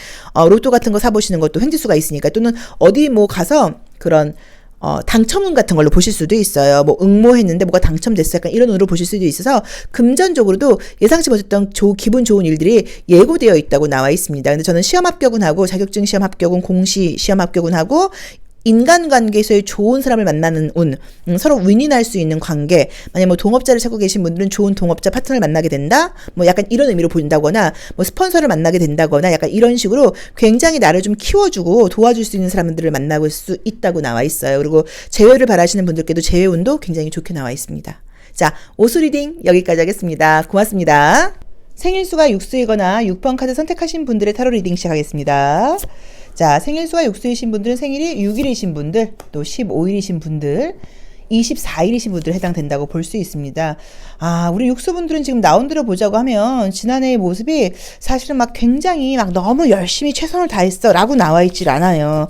Speaker 1: 로또 같은 거 사보시는 것도 횡재수가 있으니까, 또는 어디 뭐 가서 그런 당첨운 같은 걸로 보실 수도 있어요. 뭐 응모했는데 뭐가 당첨됐어. 약간 이런 운으로 보실 수도 있어서 금전적으로도 예상치 못했던 기분 좋은 일들이 예고되어 있다고 나와 있습니다. 근데 저는 시험 합격은 하고 자격증 시험 합격은 공시 시험 합격은 하고 인간관계에서의 좋은 사람을 만나는 운, 서로 윈윈할 수 있는 관계, 만약 뭐 동업자를 찾고 계신 분들은 좋은 동업자 파트너를 만나게 된다, 뭐 약간 이런 의미로 본다거나, 뭐 스폰서를 만나게 된다거나, 약간 이런 식으로 굉장히 나를 좀 키워주고 도와줄 수 있는 사람들을 만나볼 수 있다고 나와 있어요. 그리고 재회를 바라시는 분들께도 재회 운도 굉장히 좋게 나와 있습니다. 자, 오수 리딩 여기까지 하겠습니다. 고맙습니다. 생일수가 6수이거나 6번 카드 선택하신 분들의 타로 리딩 시작하겠습니다. 자, 생일수가 6수이신 분들은 생일이 6일이신 분들, 또 15일이신 분들, 24일이신 분들 해당된다고 볼 수 있습니다. 아, 우리 육수분들은 지금 나온 대로 보자고 하면 지난해의 모습이 사실은 막 굉장히 막 너무 열심히 최선을 다했어 라고 나와 있질 않아요.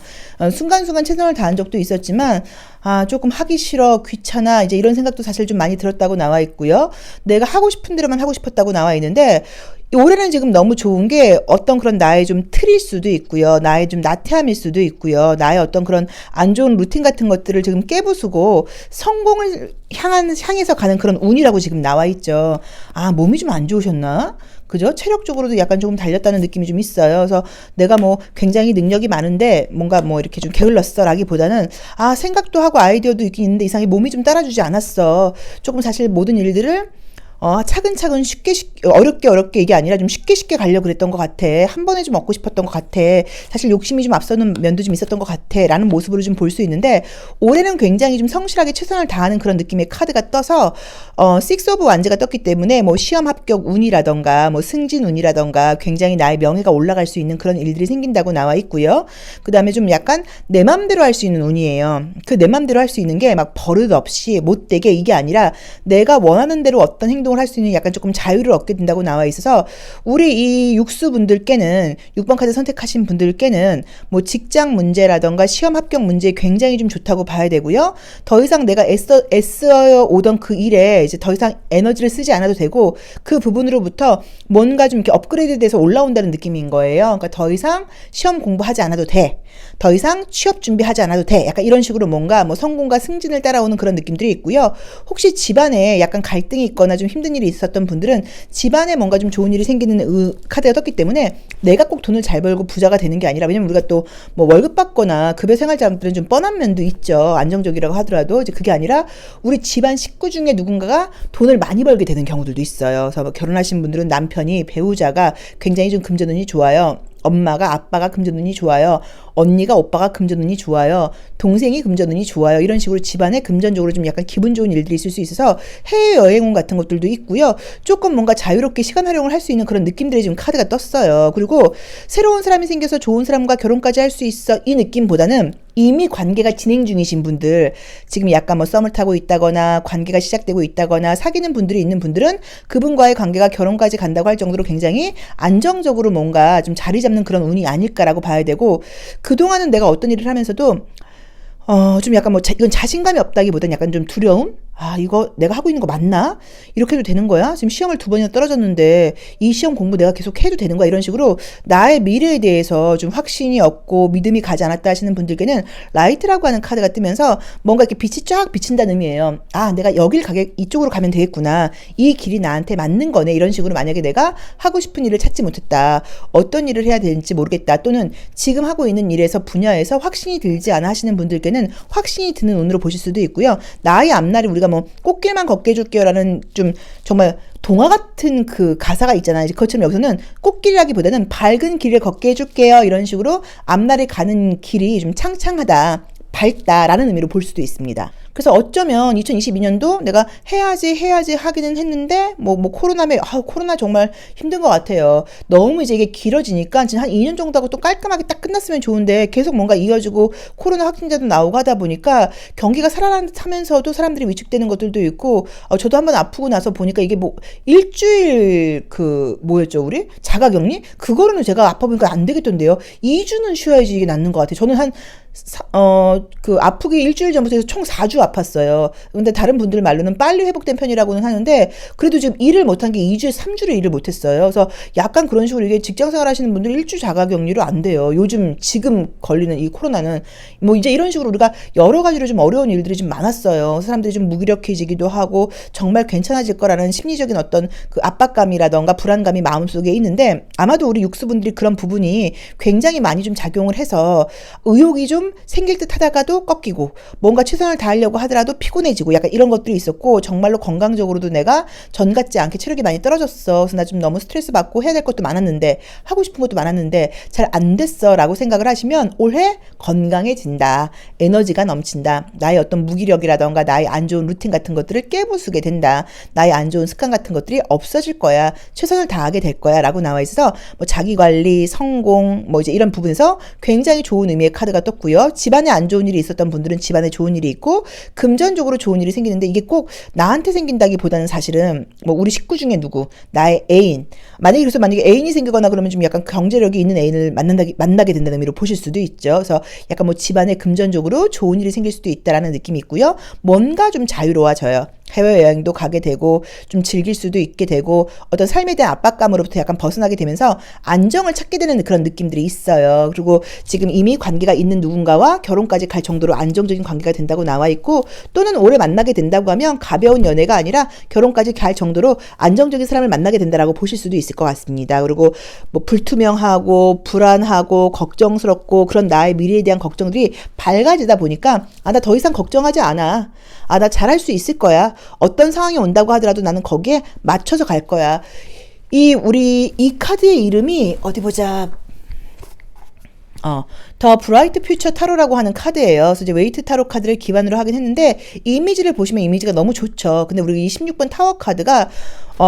Speaker 1: 순간순간 최선을 다한 적도 있었지만 아, 조금 하기 싫어, 귀찮아, 이제 이런 생각도 사실 좀 많이 들었다고 나와 있고요. 내가 하고 싶은 대로만 하고 싶었다고 나와 있는데, 올해는 지금 너무 좋은 게 어떤 그런 나의 좀 틀일 수도 있고요. 나의 좀 나태함일 수도 있고요. 나의 어떤 그런 안 좋은 루틴 같은 것들을 지금 깨부수고 성공을 향해서 가는 그런 운이라고 지금 나와 있죠. 아, 몸이 좀 안 좋으셨나? 그죠? 체력적으로도 약간 조금 달렸다는 느낌이 좀 있어요. 그래서 내가 뭐 굉장히 능력이 많은데 뭔가 뭐 이렇게 좀 게을렀어 라기보다는 아, 생각도 하고 아이디어도 있긴 있는데 이상하게 몸이 좀 따라주지 않았어. 조금 사실 모든 일들을 차근차근 어렵게 이게 아니라 좀 쉽게 가려고 그랬던 것 같아. 한 번에 좀 얻고 싶었던 것 같아. 사실 욕심이 좀 앞서는 면도 좀 있었던 것 같아. 라는 모습으로 좀 볼 수 있는데, 올해는 굉장히 좀 성실하게 최선을 다하는 그런 느낌의 카드가 떠서, Six of Wands가 떴기 때문에 뭐 시험 합격 운이라던가, 뭐 승진 운이라던가, 굉장히 나의 명예가 올라갈 수 있는 그런 일들이 생긴다고 나와 있고요. 그 다음에 좀 약간 내 맘대로 할 수 있는 운이에요. 그 내 맘대로 할 수 있는 게 막 버릇 없이 못되게 이게 아니라 내가 원하는 대로 어떤 행동을 할 수 있는 약간 조금 자유를 얻게 된다고 나와 있어서 우리 이 육수분들께는 6번 카드 선택하신 분들께는 뭐 직장 문제라던가 시험 합격 문제 굉장히 좀 좋다고 봐야 되고요. 더 이상 내가 애써 오던 그 일에 이제 더 이상 에너지를 쓰지 않아도 되고 그 부분으로부터 뭔가 좀 이렇게 업그레이드 돼서 올라온다는 느낌인 거예요. 그러니까 더 이상 시험 공부하지 않아도 돼. 더 이상 취업 준비하지 않아도 돼. 약간 이런 식으로 뭔가 뭐 성공과 승진을 따라오는 그런 느낌들이 있고요. 혹시 집안에 약간 갈등이 있거나 좀 힘든 일이 있었던 분들은 집안에 뭔가 좀 좋은 일이 생기는 카드가 떴기 때문에 내가 꼭 돈을 잘 벌고 부자가 되는 게 아니라, 왜냐면 우리가 또 뭐 월급 받거나 급여 생활자들은 좀 뻔한 면도 있죠. 안정적이라고 하더라도 이제 그게 아니라 우리 집안 식구 중에 누군가가 돈을 많이 벌게 되는 경우들도 있어요. 그래서 뭐 결혼하신 분들은 남편이, 배우자가 굉장히 좀 금전운이 좋아요. 엄마가, 아빠가 금전운이 좋아요. 언니가, 오빠가 금전운이 좋아요. 동생이 금전운이 좋아요. 이런 식으로 집안에 금전적으로 좀 약간 기분 좋은 일들이 있을 수 있어서 해외여행운 같은 것들도 있고요. 조금 뭔가 자유롭게 시간 활용을 할 수 있는 그런 느낌들이 지금 카드가 떴어요. 그리고 새로운 사람이 생겨서 좋은 사람과 결혼까지 할 수 있어, 이 느낌보다는 이미 관계가 진행 중이신 분들, 지금 약간 뭐 썸을 타고 있다거나 관계가 시작되고 있다거나 사귀는 분들이 있는 분들은 그분과의 관계가 결혼까지 간다고 할 정도로 굉장히 안정적으로 뭔가 좀 자리 잡는 그런 운이 아닐까라고 봐야 되고, 그동안은 내가 어떤 일을 하면서도 좀 약간 뭐 이건 자신감이 없다기보다는 약간 좀 두려움? 아, 이거 내가 하고 있는 거 맞나? 이렇게 해도 되는 거야? 지금 시험을 2번이나 떨어졌는데 이 시험 공부 내가 계속 해도 되는 거야? 이런 식으로 나의 미래에 대해서 좀 확신이 없고 믿음이 가지 않았다 하시는 분들께는 라이트라고 하는 카드가 뜨면서 뭔가 이렇게 빛이 쫙 비친다는 의미예요. 아, 내가 이쪽으로 가면 되겠구나. 이 길이 나한테 맞는 거네. 이런 식으로 만약에 내가 하고 싶은 일을 찾지 못했다. 어떤 일을 해야 되는지 모르겠다. 또는 지금 하고 있는 일에서 분야에서 확신이 들지 않아 하시는 분들께는 확신이 드는 운으로 보실 수도 있고요. 나의 앞날이 우리가 뭐 꽃길만 걷게 해줄게요라는 좀 정말 동화 같은 그 가사가 있잖아요. 그것처럼 여기서는 꽃길이라기보다는 밝은 길을 걷게 해줄게요. 이런 식으로 앞날에 가는 길이 좀 창창하다, 밝다라는 의미로 볼 수도 있습니다. 그래서 어쩌면 2022년도 내가 해야지 하기는 했는데 코로나 정말 힘든 것 같아요. 너무 이제 이게 길어지니까 지금 한 2년 정도 하고 또 깔끔하게 딱 끝났으면 좋은데 계속 뭔가 이어지고 코로나 확진자도 나오고 하다 보니까 경기가 살아나면서도 사람들이 위축되는 것들도 있고, 저도 한번 아프고 나서 보니까 이게 뭐 일주일 뭐였죠 우리? 자가격리? 그거로는 제가 아파 보니까 안 되겠던데요. 2주는 쉬어야지 이게 낫는 것 같아요. 저는 아프기 일주일 전부터 해서 총 4주 아팠어요. 근데 다른 분들 말로는 빨리 회복된 편이라고는 하는데, 그래도 지금 일을 못한 게 2주에 3주를 일을 못했어요. 그래서 약간 그런 식으로 이게 직장생활 하시는 분들 일주 자가격리로 안 돼요. 지금 걸리는 이 코로나는 뭐 이제 이런 식으로 우리가 여러 가지로 좀 어려운 일들이 좀 많았어요. 사람들이 좀 무기력해지기도 하고 정말 괜찮아질 거라는 심리적인 어떤 그 압박감이라던가 불안감이 마음속에 있는데, 아마도 우리 육수분들이 그런 부분이 굉장히 많이 좀 작용을 해서 의욕이 좀 생길 듯 하다가도 꺾이고, 뭔가 최선을 다하려고 하더라도 피곤해지고, 약간 이런 것들이 있었고, 정말로 건강적으로도 내가 전 같지 않게 체력이 많이 떨어졌어. 그래서 나 좀 너무 스트레스 받고 해야 될 것도 많았는데, 하고 싶은 것도 많았는데 잘 안 됐어 라고 생각을 하시면 올해 건강해진다, 에너지가 넘친다, 나의 어떤 무기력이라던가 나의 안 좋은 루틴 같은 것들을 깨부수게 된다, 나의 안 좋은 습관 같은 것들이 없어질 거야, 최선을 다하게 될 거야 라고 나와 있어서 뭐 자기관리, 성공, 뭐 이제 이런 부분에서 굉장히 좋은 의미의 카드가 떴고요. 집안에 안 좋은 일이 있었던 분들은 집안에 좋은 일이 있고, 금전적으로 좋은 일이 생기는데 이게 꼭 나한테 생긴다기보다는 사실은 뭐 우리 식구 중에 누구, 나의 애인, 만약에 애인이 생기거나 그러면 좀 약간 경제력이 있는 애인을 만나게 된다는 의미로 보실 수도 있죠. 그래서 약간 뭐 집안에 금전적으로 좋은 일이 생길 수도 있다라는 느낌이 있고요. 뭔가 좀 자유로워져요. 해외여행도 가게 되고 좀 즐길 수도 있게 되고 어떤 삶에 대한 압박감으로부터 약간 벗어나게 되면서 안정을 찾게 되는 그런 느낌들이 있어요. 그리고 지금 이미 관계가 있는 누군가와 결혼까지 갈 정도로 안정적인 관계가 된다고 나와 있고, 또는 오래 만나게 된다고 하면 가벼운 연애가 아니라 결혼까지 갈 정도로 안정적인 사람을 만나게 된다라고 보실 수도 있을 것 같습니다. 그리고 뭐 불투명하고 불안하고 걱정스럽고 그런 나의 미래에 대한 걱정들이 밝아지다 보니까 나 더 이상 걱정하지 않아. 나 잘할 수 있을 거야. 어떤 상황이 온다고 하더라도 나는 거기에 맞춰서 갈 거야. 이 카드의 이름이 어디 보자. 더 브라이트 퓨처 타로라고 하는 카드예요. 그래서 이제 웨이트 타로 카드를 기반으로 하긴 했는데 이 이미지를 보시면 이미지가 너무 좋죠. 근데 우리 26번 타워 카드가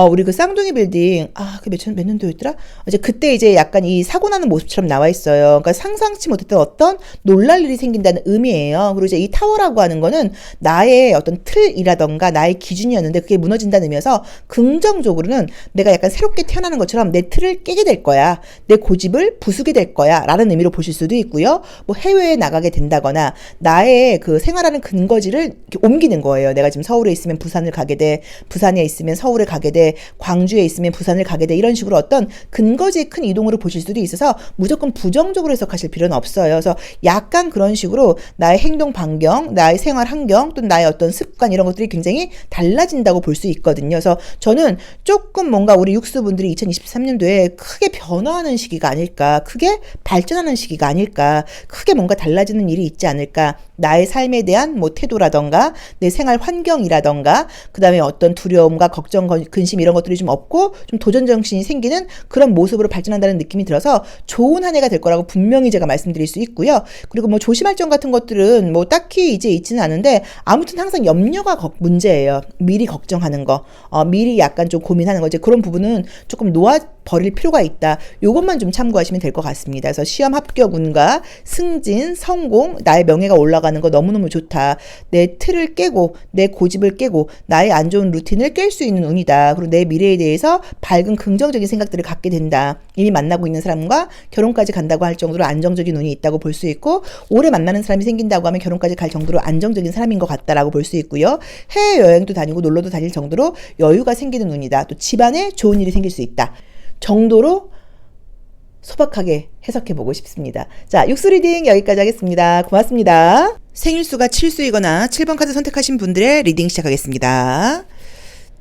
Speaker 1: 우리 그 쌍둥이 빌딩, 그 몇 년도였더라? 이제 그때 이제 약간 이 사고 나는 모습처럼 나와 있어요. 그러니까 상상치 못했던 어떤 놀랄 일이 생긴다는 의미예요. 그리고 이제 이 타워라고 하는 거는 나의 어떤 틀이라던가 나의 기준이었는데 그게 무너진다는 의미여서 긍정적으로는 내가 약간 새롭게 태어나는 것처럼 내 틀을 깨게 될 거야. 내 고집을 부수게 될 거야. 라는 의미로 보실 수도 있고요. 뭐 해외에 나가게 된다거나 나의 그 생활하는 근거지를 이렇게 옮기는 거예요. 내가 지금 서울에 있으면 부산을 가게 돼. 부산에 있으면 서울에 가게 돼. 광주에 있으면 부산을 가게 돼. 이런 식으로 어떤 근거지의 큰 이동으로 보실 수도 있어서 무조건 부정적으로 해석하실 필요는 없어요. 그래서 약간 그런 식으로 나의 행동 반경, 나의 생활 환경, 또 나의 어떤 습관 이런 것들이 굉장히 달라진다고 볼 수 있거든요. 그래서 저는 조금 뭔가 우리 육수분들이 2023년도에 크게 변화하는 시기가 아닐까, 크게 발전하는 시기가 아닐까, 크게 뭔가 달라지는 일이 있지 않을까, 나의 삶에 대한 뭐 태도라던가 내 생활 환경이라던가 그 다음에 어떤 두려움과 걱정, 근심 이런 것들이 좀 없고 좀 도전 정신이 생기는 그런 모습으로 발전한다는 느낌이 들어서 좋은 한 해가 될 거라고 분명히 제가 말씀드릴 수 있고요. 그리고 뭐 조심할 점 같은 것들은 뭐 딱히 이제 있지는 않은데 아무튼 항상 염려가 문제예요. 미리 걱정하는 거, 미리 약간 좀 고민하는 거, 이제 그런 부분은 조금 버릴 필요가 있다. 요것만 좀 참고하시면 될 것 같습니다. 그래서 시험 합격운과 승진, 성공, 나의 명예가 올라가는 거 너무너무 좋다. 내 틀을 깨고 내 고집을 깨고 나의 안 좋은 루틴을 깰 수 있는 운이다. 그리고 내 미래에 대해서 밝은 긍정적인 생각들을 갖게 된다. 이미 만나고 있는 사람과 결혼까지 간다고 할 정도로 안정적인 운이 있다고 볼 수 있고, 오래 만나는 사람이 생긴다고 하면 결혼까지 갈 정도로 안정적인 사람인 것 같다라고 볼 수 있고요. 해외여행도 다니고 놀러도 다닐 정도로 여유가 생기는 운이다. 또 집안에 좋은 일이 생길 수 있다. 정도로 소박하게 해석해보고 싶습니다. 자, 육수 리딩 여기까지 하겠습니다. 고맙습니다. 생일수가 7수이거나 7번 카드 선택하신 분들의 리딩 시작하겠습니다.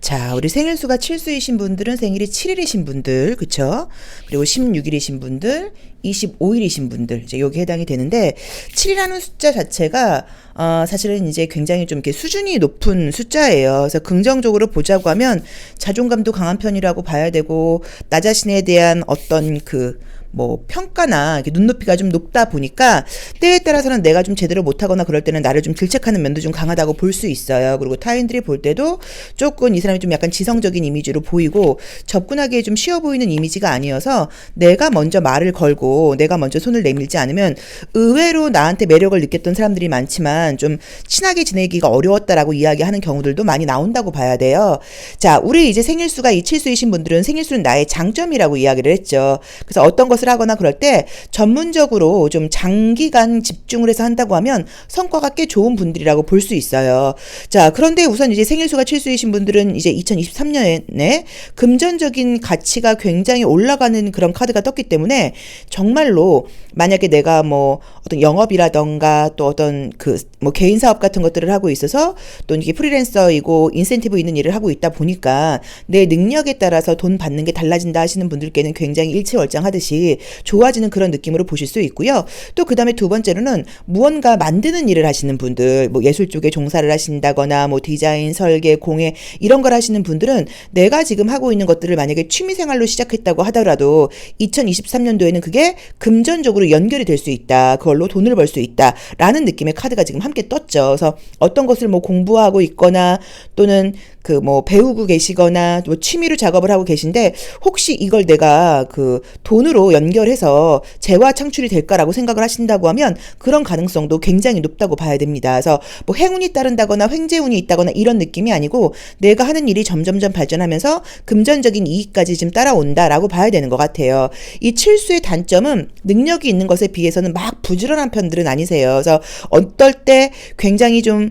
Speaker 1: 자, 우리 생일수가 7수이신 분들은 생일이 7일이신 분들, 그쵸? 그리고 16일이신 분들, 25일이신 분들, 이제 여기 해당이 되는데, 7이라는 숫자 자체가, 사실은 이제 굉장히 좀 이렇게 수준이 높은 숫자예요. 그래서 긍정적으로 보자고 하면 자존감도 강한 편이라고 봐야 되고, 나 자신에 대한 어떤 평가나 이렇게 눈높이가 좀 높다 보니까 때에 따라서는 내가 좀 제대로 못하거나 그럴 때는 나를 좀 질책하는 면도 좀 강하다고 볼 수 있어요. 그리고 타인들이 볼 때도 조금 이 사람이 좀 약간 지성적인 이미지로 보이고 접근하기에 좀 쉬워 보이는 이미지가 아니어서 내가 먼저 말을 걸고 내가 먼저 손을 내밀지 않으면 의외로 나한테 매력을 느꼈던 사람들이 많지만 좀 친하게 지내기가 어려웠다라고 이야기하는 경우들도 많이 나온다고 봐야 돼요. 자, 우리 이제 생일수가 27수이신 분들은 생일수는 나의 장점이라고 이야기를 했죠. 그래서 어떤 것을 하거나 그럴 때 전문적으로 좀 장기간 집중을 해서 한다고 하면 성과가 꽤 좋은 분들이라고 볼 수 있어요. 자, 그런데 우선 이제 생일수가 7수이신 분들은 이제 2023년에 금전적인 가치가 굉장히 올라가는 그런 카드가 떴기 때문에 정말로 만약에 내가 뭐 어떤 영업이라던가 또 어떤 개인 사업 같은 것들을 하고 있어서 또 이게 프리랜서이고 인센티브 있는 일을 하고 있다 보니까 내 능력에 따라서 돈 받는 게 달라진다 하시는 분들께는 굉장히 일취월장하듯이 좋아지는 그런 느낌으로 보실 수 있고요. 또 그 다음에 두 번째로는 무언가 만드는 일을 하시는 분들, 뭐 예술 쪽에 종사를 하신다거나 뭐 디자인, 설계, 공예 이런 걸 하시는 분들은 내가 지금 하고 있는 것들을 만약에 취미생활로 시작했다고 하더라도 2023년도에는 그게 금전적으로 연결이 될 수 있다. 그걸로 돈을 벌 수 있다. 라는 느낌의 카드가 지금 함께 떴죠. 그래서 어떤 것을 뭐 공부하고 있거나 또는 그 뭐 배우고 계시거나 뭐 취미로 작업을 하고 계신데 혹시 이걸 내가 그 돈으로 연결해서 재화 창출이 될까라고 생각을 하신다고 하면 그런 가능성도 굉장히 높다고 봐야 됩니다. 그래서 뭐 행운이 따른다거나 횡재운이 있다거나 이런 느낌이 아니고 내가 하는 일이 점점점 발전하면서 금전적인 이익까지 지금 따라온다라고 봐야 되는 것 같아요. 이 칠수의 단점은 능력이 있는 것에 비해서는 막 부지런한 편들은 아니세요. 그래서 어떨 때 굉장히 좀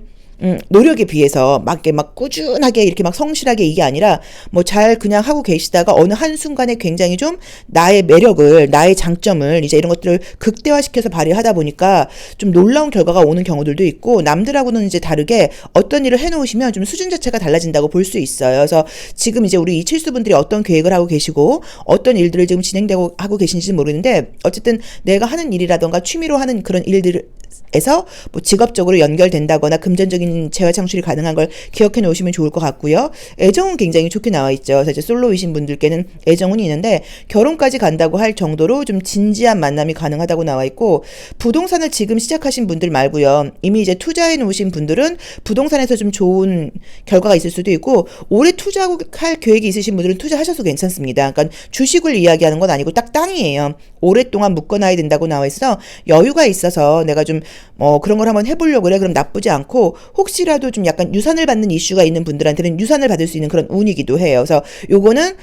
Speaker 1: 노력에 비해서 막 이렇게 막 꾸준하게 이렇게 막 성실하게 이게 아니라 뭐 잘 그냥 하고 계시다가 어느 한순간에 굉장히 좀 나의 매력을, 나의 장점을 이제 이런 것들을 극대화시켜서 발휘하다 보니까 좀 놀라운 결과가 오는 경우들도 있고 남들하고는 이제 다르게 어떤 일을 해놓으시면 좀 수준 자체가 달라진다고 볼 수 있어요. 그래서 지금 이제 우리 이 칠수분들이 어떤 계획을 하고 계시고 어떤 일들을 지금 진행되고 하고 계신지는 모르는데 어쨌든 내가 하는 일이라던가 취미로 하는 그런 일들을 에서 뭐 직업적으로 연결된다거나 금전적인 재화 창출이 가능한 걸 기억해 놓으시면 좋을 것 같고요. 애정은 굉장히 좋게 나와 있죠. 그래서 이제 솔로이신 분들께는 애정운이 있는데 결혼까지 간다고 할 정도로 좀 진지한 만남이 가능하다고 나와 있고 부동산을 지금 시작하신 분들 말고요. 이미 이제 투자해 놓으신 분들은 부동산에서 좀 좋은 결과가 있을 수도 있고 올해 투자할 계획이 있으신 분들은 투자하셔도 괜찮습니다. 그러니까 주식을 이야기하는 건 아니고 딱 땅이에요. 오랫동안 묶어놔야 된다고 나와 있어 여유가 있어서 내가 좀 그런 걸 한번 해보려고 그래. 그럼 나쁘지 않고 혹시라도 좀 약간 유산을 받는 이슈가 있는 분들한테는 유산을 받을 수 있는 그런 운이기도 해요. 그래서 요거는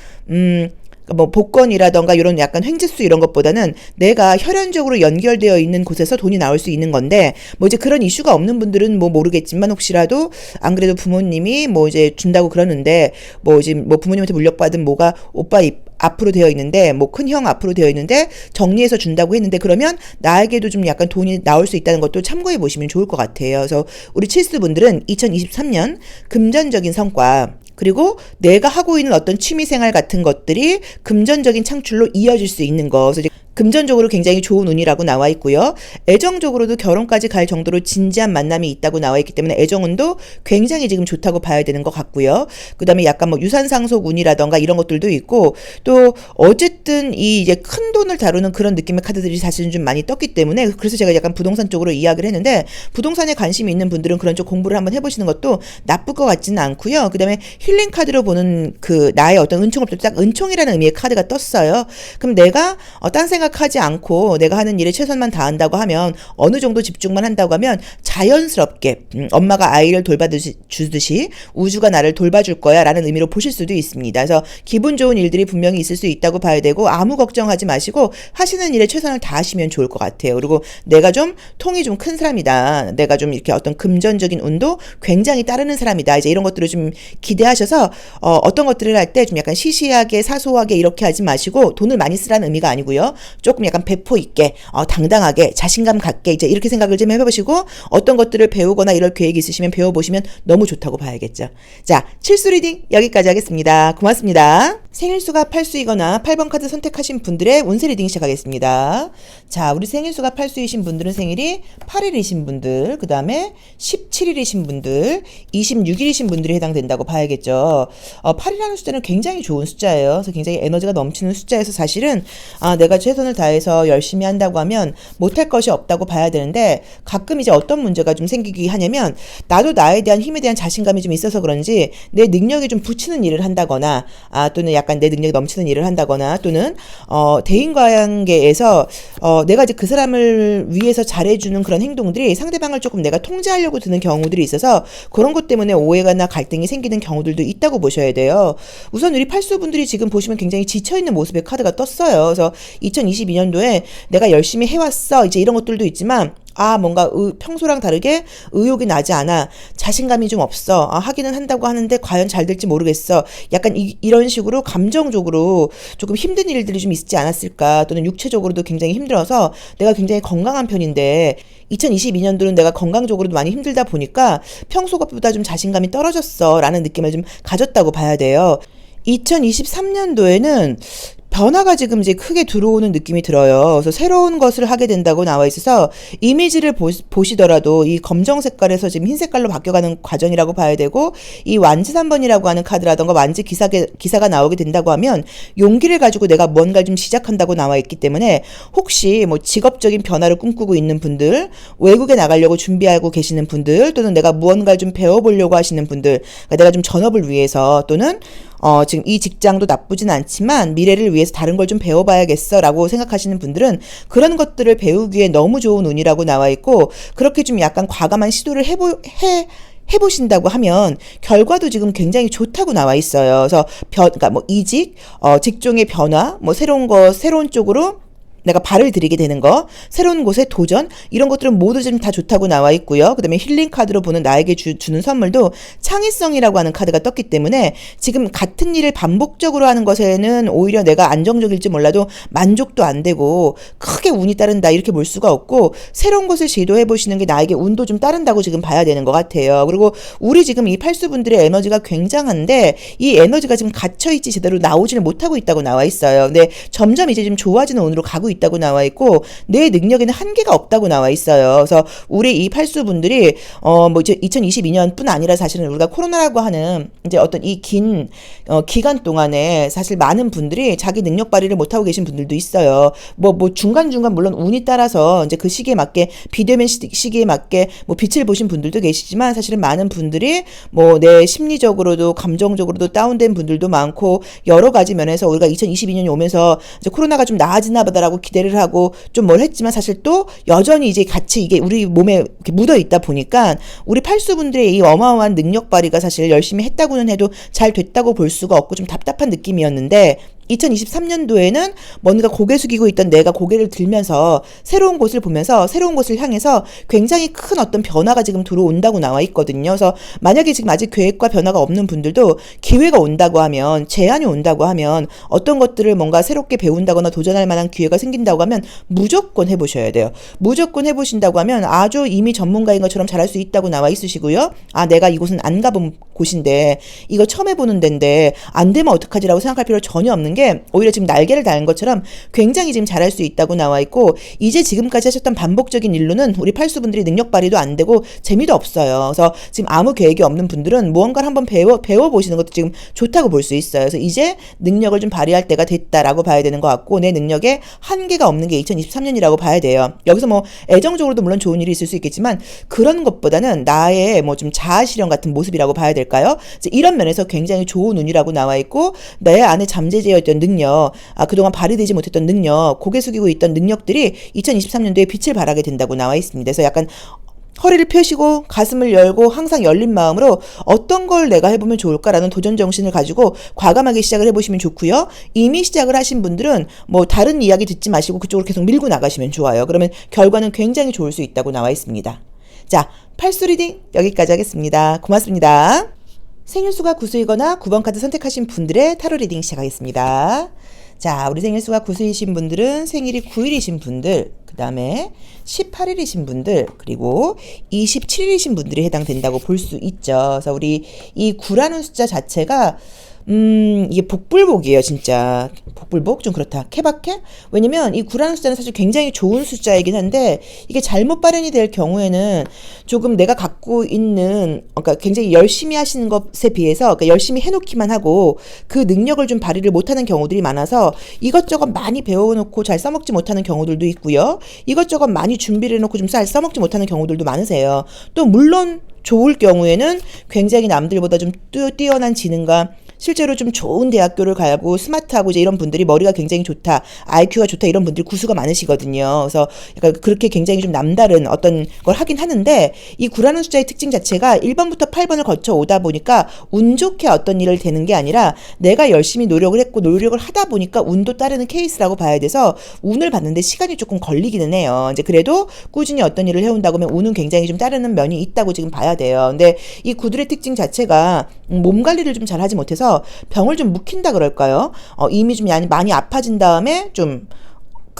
Speaker 1: 뭐 복권이라던가 이런 약간 횡재수 이런 것보다는 내가 혈연적으로 연결되어 있는 곳에서 돈이 나올 수 있는 건데 뭐 이제 그런 이슈가 없는 분들은 뭐 모르겠지만 혹시라도 안 그래도 부모님이 뭐 이제 준다고 그러는데 뭐 지금 뭐 부모님한테 물려받은 뭐가 오빠 앞으로 되어 있는데 뭐 큰 형 앞으로 되어 있는데 정리해서 준다고 했는데 그러면 나에게도 좀 약간 돈이 나올 수 있다는 것도 참고해 보시면 좋을 것 같아요. 그래서 우리 칠수 분들은 2023년 금전적인 성과 그리고 내가 하고 있는 어떤 취미생활 같은 것들이 금전적인 창출로 이어질 수 있는 거. 그래서 이제 금전적으로 굉장히 좋은 운이라고 나와 있고요. 애정적으로도 결혼까지 갈 정도로 진지한 만남이 있다고 나와 있기 때문에 애정운도 굉장히 지금 좋다고 봐야 되는 것 같고요. 그 다음에 약간 뭐 유산상속 운이라던가 이런 것들도 있고 또 어쨌든 이 이제 큰 돈을 다루는 그런 느낌의 카드들이 사실은 좀 많이 떴기 때문에 그래서 제가 약간 부동산 쪽으로 이야기를 했는데 부동산에 관심이 있는 분들은 그런 쪽 공부를 한번 해보시는 것도 나쁠 것 같지는 않고요. 그 다음에 힐링 카드로 보는 그 나의 어떤 은총을 딱 은총이라는 의미의 카드가 떴어요. 그럼 내가 딴 생각하지 않고 내가 하는 일에 최선만 다한다고 하면 어느 정도 집중만 한다고 하면 자연스럽게 엄마가 아이를 돌봐주듯이 우주가 나를 돌봐줄 거야 라는 의미로 보실 수도 있습니다. 그래서 기분 좋은 일들이 분명히 있을 수 있다고 봐야 되고 아무 걱정하지 마시고 하시는 일에 최선을 다하시면 좋을 것 같아요. 그리고 내가 좀 통이 좀 큰 사람이다. 내가 좀 이렇게 어떤 금전적인 운도 굉장히 따르는 사람이다. 이제 이런 것들을 좀 기대하셔서 어떤 것들을 할 때 좀 약간 시시하게 사소하게 이렇게 하지 마시고 돈을 많이 쓰라는 의미가 아니고요. 조금 약간 배포 있게 당당하게 자신감 갖게 이제 이렇게 생각을 좀 해보시고 어떤 것들을 배우거나 이럴 계획이 있으시면 배워보시면 너무 좋다고 봐야겠죠. 자, 칠수 리딩 여기까지 하겠습니다. 고맙습니다. 생일수가 8수이거나 8번 카드 선택하신 분들의 운세 리딩 시작하겠습니다. 자, 우리 생일수가 8수이신 분들은 생일이 8일이신 분들, 그 다음에 17일이신 분들, 26일이신 분들이 해당된다고 봐야겠죠. 8이라는 숫자는 굉장히 좋은 숫자예요. 그래서 굉장히 에너지가 넘치는 숫자여서 사실은 내가 최선을 다해서 열심히 한다고 하면 못할 것이 없다고 봐야 되는데 가끔 이제 어떤 문제가 좀 생기기 하냐면 나도 나에 대한 힘에 대한 자신감이 좀 있어서 그런지 내 능력이 좀 붙이는 일을 한다거나 또는 약간 내 능력이 넘치는 일을 한다거나 또는 대인관계에서 내가 이제 그 사람을 위해서 잘해주는 그런 행동들이 상대방을 조금 내가 통제하려고 드는 경우들이 있어서 그런 것 때문에 오해가나 갈등이 생기는 경우들도 있다고 보셔야 돼요. 우선 우리 팔수분들이 지금 보시면 굉장히 지쳐있는 모습의 카드가 떴어요. 그래서 2022년도에 내가 열심히 해왔어 이제 이런 것들도 있지만 뭔가 평소랑 다르게 의욕이 나지 않아. 자신감이 좀 없어. 하기는 한다고 하는데 과연 잘 될지 모르겠어. 약간 이런 식으로 감정적으로 조금 힘든 일들이 좀 있지 않았을까. 또는 육체적으로도 굉장히 힘들어서 내가 굉장히 건강한 편인데 2022년도는 내가 건강적으로도 많이 힘들다 보니까 평소보다 좀 자신감이 떨어졌어 라는 느낌을 좀 가졌다고 봐야 돼요. 2023년도에는 변화가 지금 이제 크게 들어오는 느낌이 들어요. 그래서 새로운 것을 하게 된다고 나와 있어서 이미지를 보시더라도 이 검정 색깔에서 지금 흰 색깔로 바뀌어가는 과정이라고 봐야 되고, 이 완지 3번이라고 하는 카드라던가 완지 기사가 나오게 된다고 하면 용기를 가지고 내가 뭔가를 좀 시작한다고 나와 있기 때문에, 혹시 뭐 직업적인 변화를 꿈꾸고 있는 분들, 외국에 나가려고 준비하고 계시는 분들, 또는 내가 무언가를 좀 배워보려고 하시는 분들, 그러니까 내가 좀 전업을 위해서, 또는 지금 이 직장도 나쁘진 않지만 미래를 위해서 다른 걸 좀 배워봐야겠어 라고 생각하시는 분들은 그런 것들을 배우기에 너무 좋은 운이라고 나와 있고, 그렇게 좀 약간 과감한 시도를 해보신다고 하면 결과도 지금 굉장히 좋다고 나와 있어요. 그래서 그러니까 뭐 이직, 직종의 변화, 뭐 새로운 쪽으로 내가 발을 들이게 되는 거, 새로운 곳에 도전, 이런 것들은 모두 좀 다 좋다고 나와 있고요. 그 다음에 힐링 카드로 보는 나에게 주는 선물도 창의성이라고 하는 카드가 떴기 때문에, 지금 같은 일을 반복적으로 하는 것에는 오히려 내가 안정적일지 몰라도 만족도 안 되고 크게 운이 따른다 이렇게 볼 수가 없고, 새로운 것을 시도해 보시는 게 나에게 운도 좀 따른다고 지금 봐야 되는 것 같아요. 그리고 우리 지금 이 팔수분들의 에너지가 굉장한데, 이 에너지가 지금 갇혀있지 제대로 나오지를 못하고 있다고 나와 있어요. 근데 점점 이제 좀 좋아지는 운으로 가고 있다고 나와 있고, 내 능력에는 한계가 없다고 나와 있어요. 그래서 우리 이 팔수분들이 뭐 이제 2022년뿐 아니라 사실은 우리가 코로나라고 하는 이제 어떤 이 긴 기간 동안에 사실 많은 분들이 자기 능력 발휘를 못 하고 계신 분들도 있어요. 뭐 중간중간 물론 운이 따라서 이제 그 시기에 맞게, 비대면 시기에 맞게 뭐 빛을 보신 분들도 계시지만, 사실은 많은 분들이 뭐 내 심리적으로도 감정적으로도 다운된 분들도 많고, 여러 가지 면에서 우리가 2022년이 오면서 이제 코로나가 좀 나아지나 보다라고 기대를 하고 좀 뭘 했지만, 사실 또 여전히 이제 같이 이게 우리 몸에 이렇게 묻어 있다 보니까 우리 팔수분들의 이 어마어마한 능력 발휘가 사실 열심히 했다고는 해도 잘 됐다고 볼 수가 없고 좀 답답한 느낌이었는데, 2023년도에는 뭔가 고개 숙이고 있던 내가 고개를 들면서 새로운 곳을 보면서 새로운 곳을 향해서 굉장히 큰 어떤 변화가 지금 들어온다고 나와 있거든요. 그래서 만약에 지금 아직 계획과 변화가 없는 분들도 기회가 온다고 하면, 제안이 온다고 하면, 어떤 것들을 뭔가 새롭게 배운다거나 도전할 만한 기회가 생긴다고 하면 무조건 해보셔야 돼요. 무조건 해보신다고 하면 아주 이미 전문가인 것처럼 잘할 수 있다고 나와 있으시고요. 아, 내가 이곳은 안 가본 곳인데, 이거 처음 해보는 데인데 안 되면 어떡하지라고 생각할 필요 전혀 없는 게, 오히려 지금 날개를 달는 것처럼 굉장히 지금 잘할 수 있다고 나와 있고, 이제 지금까지 하셨던 반복적인 일로는 우리 팔수분들이 능력 발휘도 안 되고 재미도 없어요. 그래서 지금 아무 계획이 없는 분들은 무언가를 한번 배워보시는 것도 지금 좋다고 볼 수 있어요. 그래서 이제 능력을 좀 발휘할 때가 됐다라고 봐야 되는 것 같고, 내 능력에 한계가 없는 게 2023년이라고 봐야 돼요. 여기서 뭐 애정적으로도 물론 좋은 일이 있을 수 있겠지만, 그런 것보다는 나의 뭐 좀 자아실현 같은 모습이라고 봐야 될까요? 이런 면에서 굉장히 좋은 운이라고 나와 있고, 내 안에 잠재되어 있던 능력, 그동안 발휘되지 못했던 능력, 고개 숙이고 있던 능력들이 2023년도에 빛을 발하게 된다고 나와 있습니다. 그래서 약간 허리를 펴시고 가슴을 열고 항상 열린 마음으로 어떤 걸 내가 해보면 좋을까라는 도전 정신을 가지고 과감하게 시작을 해보시면 좋고요. 이미 시작을 하신 분들은 뭐 다른 이야기 듣지 마시고 그쪽으로 계속 밀고 나가시면 좋아요. 그러면 결과는 굉장히 좋을 수 있다고 나와 있습니다. 자, 팔수 리딩 여기까지 하겠습니다. 고맙습니다. 생일수가 구수이거나 9번 카드 선택하신 분들의 타로 리딩 시작하겠습니다. 자, 우리 생일수가 구수이신 분들은 생일이 9일이신 분들, 그 다음에 18일이신 분들, 그리고 27일이신 분들이 해당된다고 볼 수 있죠. 그래서 우리 이 9라는 숫자 자체가 이게 복불복이에요, 진짜. 복불복? 좀 그렇다. 케바케? 왜냐면 이 9라는 숫자는 사실 굉장히 좋은 숫자이긴 한데, 이게 잘못 발현이 될 경우에는 조금 내가 갖고 있는, 그러니까 굉장히 열심히 하시는 것에 비해서, 그러니까 열심히 해놓기만 하고 그 능력을 좀 발휘를 못하는 경우들이 많아서 이것저것 많이 배워놓고 잘 써먹지 못하는 경우들도 있고요. 이것저것 많이 준비를 해놓고 좀 잘 써먹지 못하는 경우들도 많으세요. 또 물론 좋을 경우에는 굉장히 남들보다 좀 뛰어난 지능과 실제로 좀 좋은 대학교를 가고 스마트하고 이제 이런 분들이 머리가 굉장히 좋다, IQ가 좋다, 이런 분들이 구수가 많으시거든요. 그래서 약간 그렇게 굉장히 좀 남다른 어떤 걸 하긴 하는데, 이 9라는 숫자의 특징 자체가 1번부터 8번을 거쳐 오다 보니까 운 좋게 어떤 일을 되는 게 아니라 내가 열심히 노력을 했고 노력을 하다 보니까 운도 따르는 케이스라고 봐야 돼서 운을 받는데 시간이 조금 걸리기는 해요. 이제 그래도 꾸준히 어떤 일을 해온다고 하면 운은 굉장히 좀 따르는 면이 있다고 지금 봐야 돼요. 근데 이 구들의 특징 자체가 몸 관리를 좀 잘하지 못해서 병을 좀 묵힌다 그럴까요? 이미 좀 많이 아파진 다음에 좀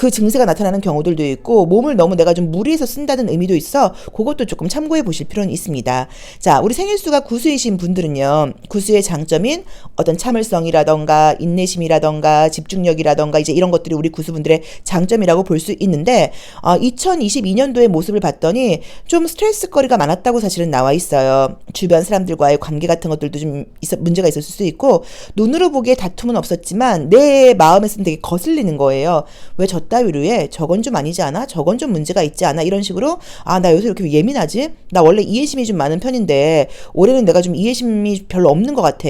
Speaker 1: 그 증세가 나타나는 경우들도 있고 몸을 너무 내가 좀 무리해서 쓴다는 의미도 있어 그것도 조금 참고해 보실 필요는 있습니다. 자, 우리 생일수가 구수이신 분들은요. 구수의 장점인 어떤 참을성이라던가 인내심이라던가 집중력이라던가 이제 이런 것들이 우리 구수분들의 장점이라고 볼 수 있는데 2022년도의 모습을 봤더니 좀 스트레스거리가 많았다고 사실은 나와 있어요. 주변 사람들과의 관계 같은 것들도 좀 문제가 있었을 수 있고 눈으로 보기에 다툼은 없었지만 내 마음에서는 되게 거슬리는 거예요. 왜 저 따위로 해? 저건 좀 아니지 않아? 저건 좀 문제가 있지 않아? 이런 식으로 나 요새 이렇게 예민하지? 나 원래 이해심이 좀 많은 편인데 올해는 내가 좀 이해심이 별로 없는 것 같아.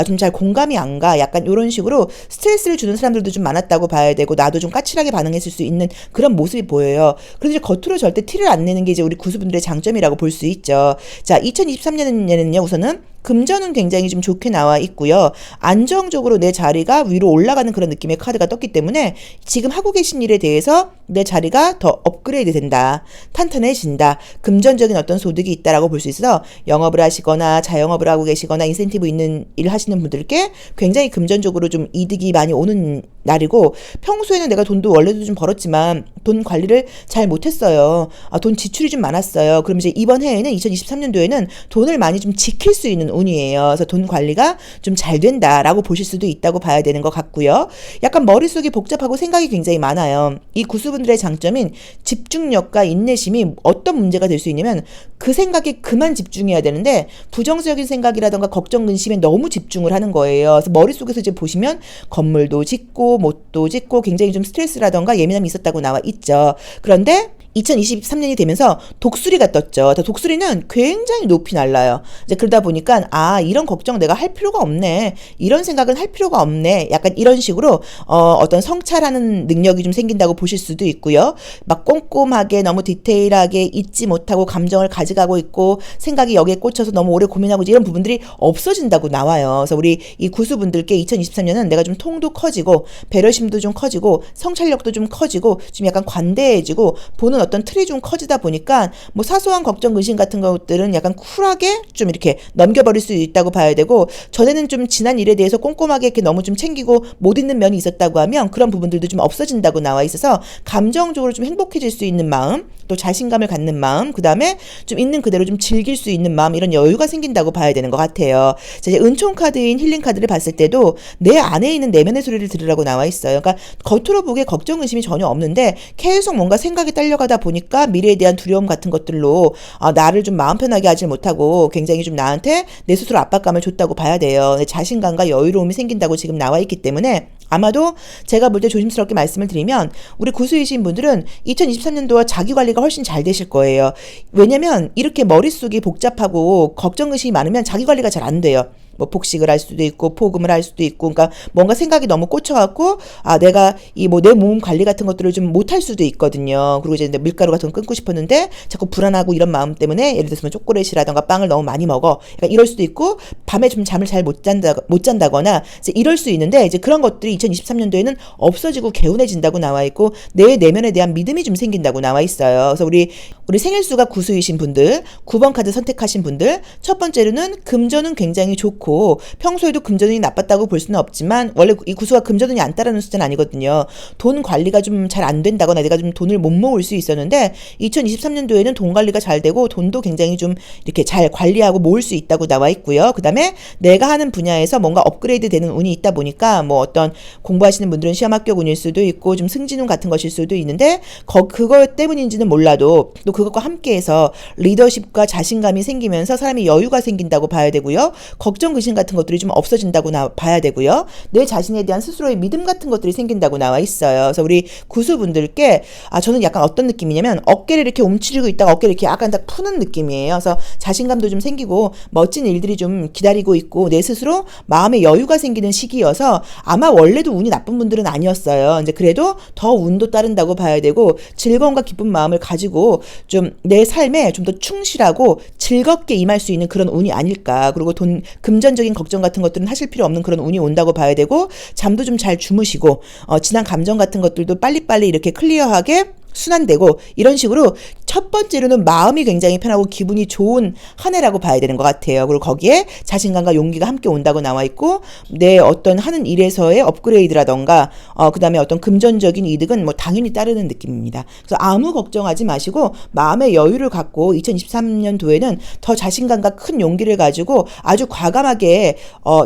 Speaker 1: 좀 잘 공감이 안 가. 약간 이런 식으로 스트레스를 주는 사람들도 좀 많았다고 봐야 되고 나도 좀 까칠하게 반응했을 수 있는 그런 모습이 보여요. 그래서 이제 겉으로 절대 티를 안 내는 게 이제 우리 구수분들의 장점이라고 볼 수 있죠. 자, 2023년에는요, 우선은 금전은 굉장히 좀 좋게 나와 있고요. 안정적으로 내 자리가 위로 올라가는 그런 느낌의 카드가 떴기 때문에 지금 하고 계신 일에 대해서 내 자리가 더 업그레이드 된다. 탄탄해진다. 금전적인 어떤 소득이 있다라고 볼 수 있어 영업을 하시거나 자영업을 하고 계시거나 인센티브 있는 일 하시는 분들께 굉장히 금전적으로 좀 이득이 많이 오는 날이고 평소에는 내가 돈도 원래도 좀 벌었지만 돈 관리를 잘 못했어요. 돈 지출이 좀 많았어요. 그럼 이제 이번 해에는 2023년도에는 돈을 많이 좀 지킬 수 있는 운이에요. 그래서 돈 관리가 좀 잘 된다라고 보실 수도 있다고 봐야 되는 것 같고요. 약간 머릿속이 복잡하고 생각이 굉장히 많아요. 이 구수분들의 장점인 집중력과 인내심이 어떤 문제가 될 수 있냐면 그 생각에 그만 집중해야 되는데 부정적인 생각이라던가 걱정 근심에 너무 집중을 하는 거예요. 그래서 머릿속에서 이제 보시면 건물도 짓고 못도 짓고 굉장히 좀 스트레스라던가 예민함이 있었다고 나와 있죠. 그런데 2023년이 되면서 독수리가 떴죠. 독수리는 굉장히 높이 날라요. 이제 그러다 보니까 이런 걱정 내가 할 필요가 없네. 이런 생각은 할 필요가 없네. 약간 이런 식으로 어떤 성찰하는 능력이 좀 생긴다고 보실 수도 있고요. 막 꼼꼼하게 너무 디테일하게 잊지 못하고 감정을 가져가고 있고 생각이 여기에 꽂혀서 너무 오래 고민하고 이런 부분들이 없어진다고 나와요. 그래서 우리 이 구수분들께 2023년은 내가 좀 통도 커지고 배려심도 좀 커지고 성찰력도 좀 커지고 좀 약간 관대해지고 보는 어떤 틀이 좀 커지다 보니까 뭐 사소한 걱정 근심 같은 것들은 약간 쿨하게 좀 이렇게 넘겨버릴 수 있다고 봐야 되고 전에는 좀 지난 일에 대해서 꼼꼼하게 이렇게 너무 좀 챙기고 못 잊는 면이 있었다고 하면 그런 부분들도 좀 없어진다고 나와 있어서 감정적으로 좀 행복해질 수 있는 마음 또 자신감을 갖는 마음 그 다음에 좀 있는 그대로 좀 즐길 수 있는 마음 이런 여유가 생긴다고 봐야 되는 것 같아요. 자, 이제 은총 카드인 힐링 카드를 봤을 때도 내 안에 있는 내면의 소리를 들으라고 나와 있어요. 그러니까 겉으로 보기에 걱정 근심이 전혀 없는데 계속 뭔가 생각이 딸려가다 보니까 미래에 대한 두려움 같은 것들로 나를 좀 마음 편하게 하지 못하고 굉장히 좀 나한테 내 스스로 압박감을 줬다고 봐야 돼요. 자신감과 여유로움이 생긴다고 지금 나와 있기 때문에 아마도 제가 볼 때 조심스럽게 말씀을 드리면 우리 구수이신 분들은 2023년도와 자기관리가 훨씬 잘 되실 거예요. 왜냐면 이렇게 머릿속이 복잡하고 걱정 의식이 많으면 자기관리가 잘 안 돼요. 뭐 복식을 할 수도 있고 포금을 할 수도 있고 그러니까 뭔가 생각이 너무 꽂혀갖고 내가 이 뭐 내 몸 관리 같은 것들을 좀 못할 수도 있거든요. 그리고 이제 밀가루 같은 거 끊고 싶었는데 자꾸 불안하고 이런 마음 때문에 예를 들어서 초콜릿이라던가 빵을 너무 많이 먹어. 그러니까 이럴 수도 있고 밤에 좀 잠을 잘 못 잔다거나 이제 이럴 수 있는데 이제 그런 것들이 2023년도에는 없어지고 개운해진다고 나와 있고 내 내면에 대한 믿음이 좀 생긴다고 나와 있어요. 그래서 우리 생일수가 구수이신 분들 9번 카드 선택하신 분들 첫 번째로는 금전은 굉장히 좋고 평소에도 금전운이 나빴다고 볼 수는 없지만 원래 이 구수가 금전운이 안 따르는 숫자는 아니거든요. 돈 관리가 좀 잘 안 된다거나 내가 좀 돈을 못 모을 수 있었는데 2023년도에는 돈 관리가 잘 되고 돈도 굉장히 좀 이렇게 잘 관리하고 모을 수 있다고 나와 있고요. 그다음에 내가 하는 분야에서 뭔가 업그레이드 되는 운이 있다 보니까 뭐 어떤 공부하시는 분들은 시험 합격 운일 수도 있고 좀 승진운 같은 것일 수도 있는데 그거 때문인지는 몰라도 또 그것과 함께해서 리더십과 자신감이 생기면서 사람이 여유가 생긴다고 봐야 되고요. 걱정 근심 같은 것들이 좀 없어진다고 봐야 되고요. 내 자신에 대한 스스로의 믿음 같은 것들이 생긴다고 나와 있어요. 그래서 우리 구수분들께 저는 약간 어떤 느낌이냐면 어깨를 이렇게 움츠리고 있다가 어깨를 이렇게 약간 딱 푸는 느낌이에요. 그래서 자신감도 좀 생기고 멋진 일들이 좀 기다리고 있고 내 스스로 마음의 여유가 생기는 시기여서 아마 원래도 운이 나쁜 분들은 아니었어요. 이제 그래도 더 운도 따른다고 봐야 되고 즐거움과 기쁜 마음을 가지고 좀 내 삶에 좀 더 충실하고 즐겁게 임할 수 있는 그런 운이 아닐까. 그리고 금전적인 걱정 같은 것들은 하실 필요 없는 그런 운이 온다고 봐야 되고 잠도 좀 잘 주무시고 지난 감정 같은 것들도 빨리빨리 이렇게 클리어하게 순환되고 이런 식으로 첫 번째로는 마음이 굉장히 편하고 기분이 좋은 한 해라고 봐야 되는 것 같아요. 그리고 거기에 자신감과 용기가 함께 온다고 나와 있고 내 어떤 하는 일에서의 업그레이드라던가 그다음에 어떤 금전적인 이득은 뭐 당연히 따르는 느낌입니다. 그래서 아무 걱정하지 마시고 마음의 여유를 갖고 2023년도에는 더 자신감과 큰 용기를 가지고 아주 과감하게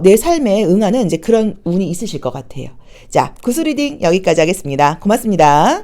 Speaker 1: 내 삶에 응하는 이제 그런 운이 있으실 것 같아요. 자, 구슬리딩 여기까지 하겠습니다. 고맙습니다.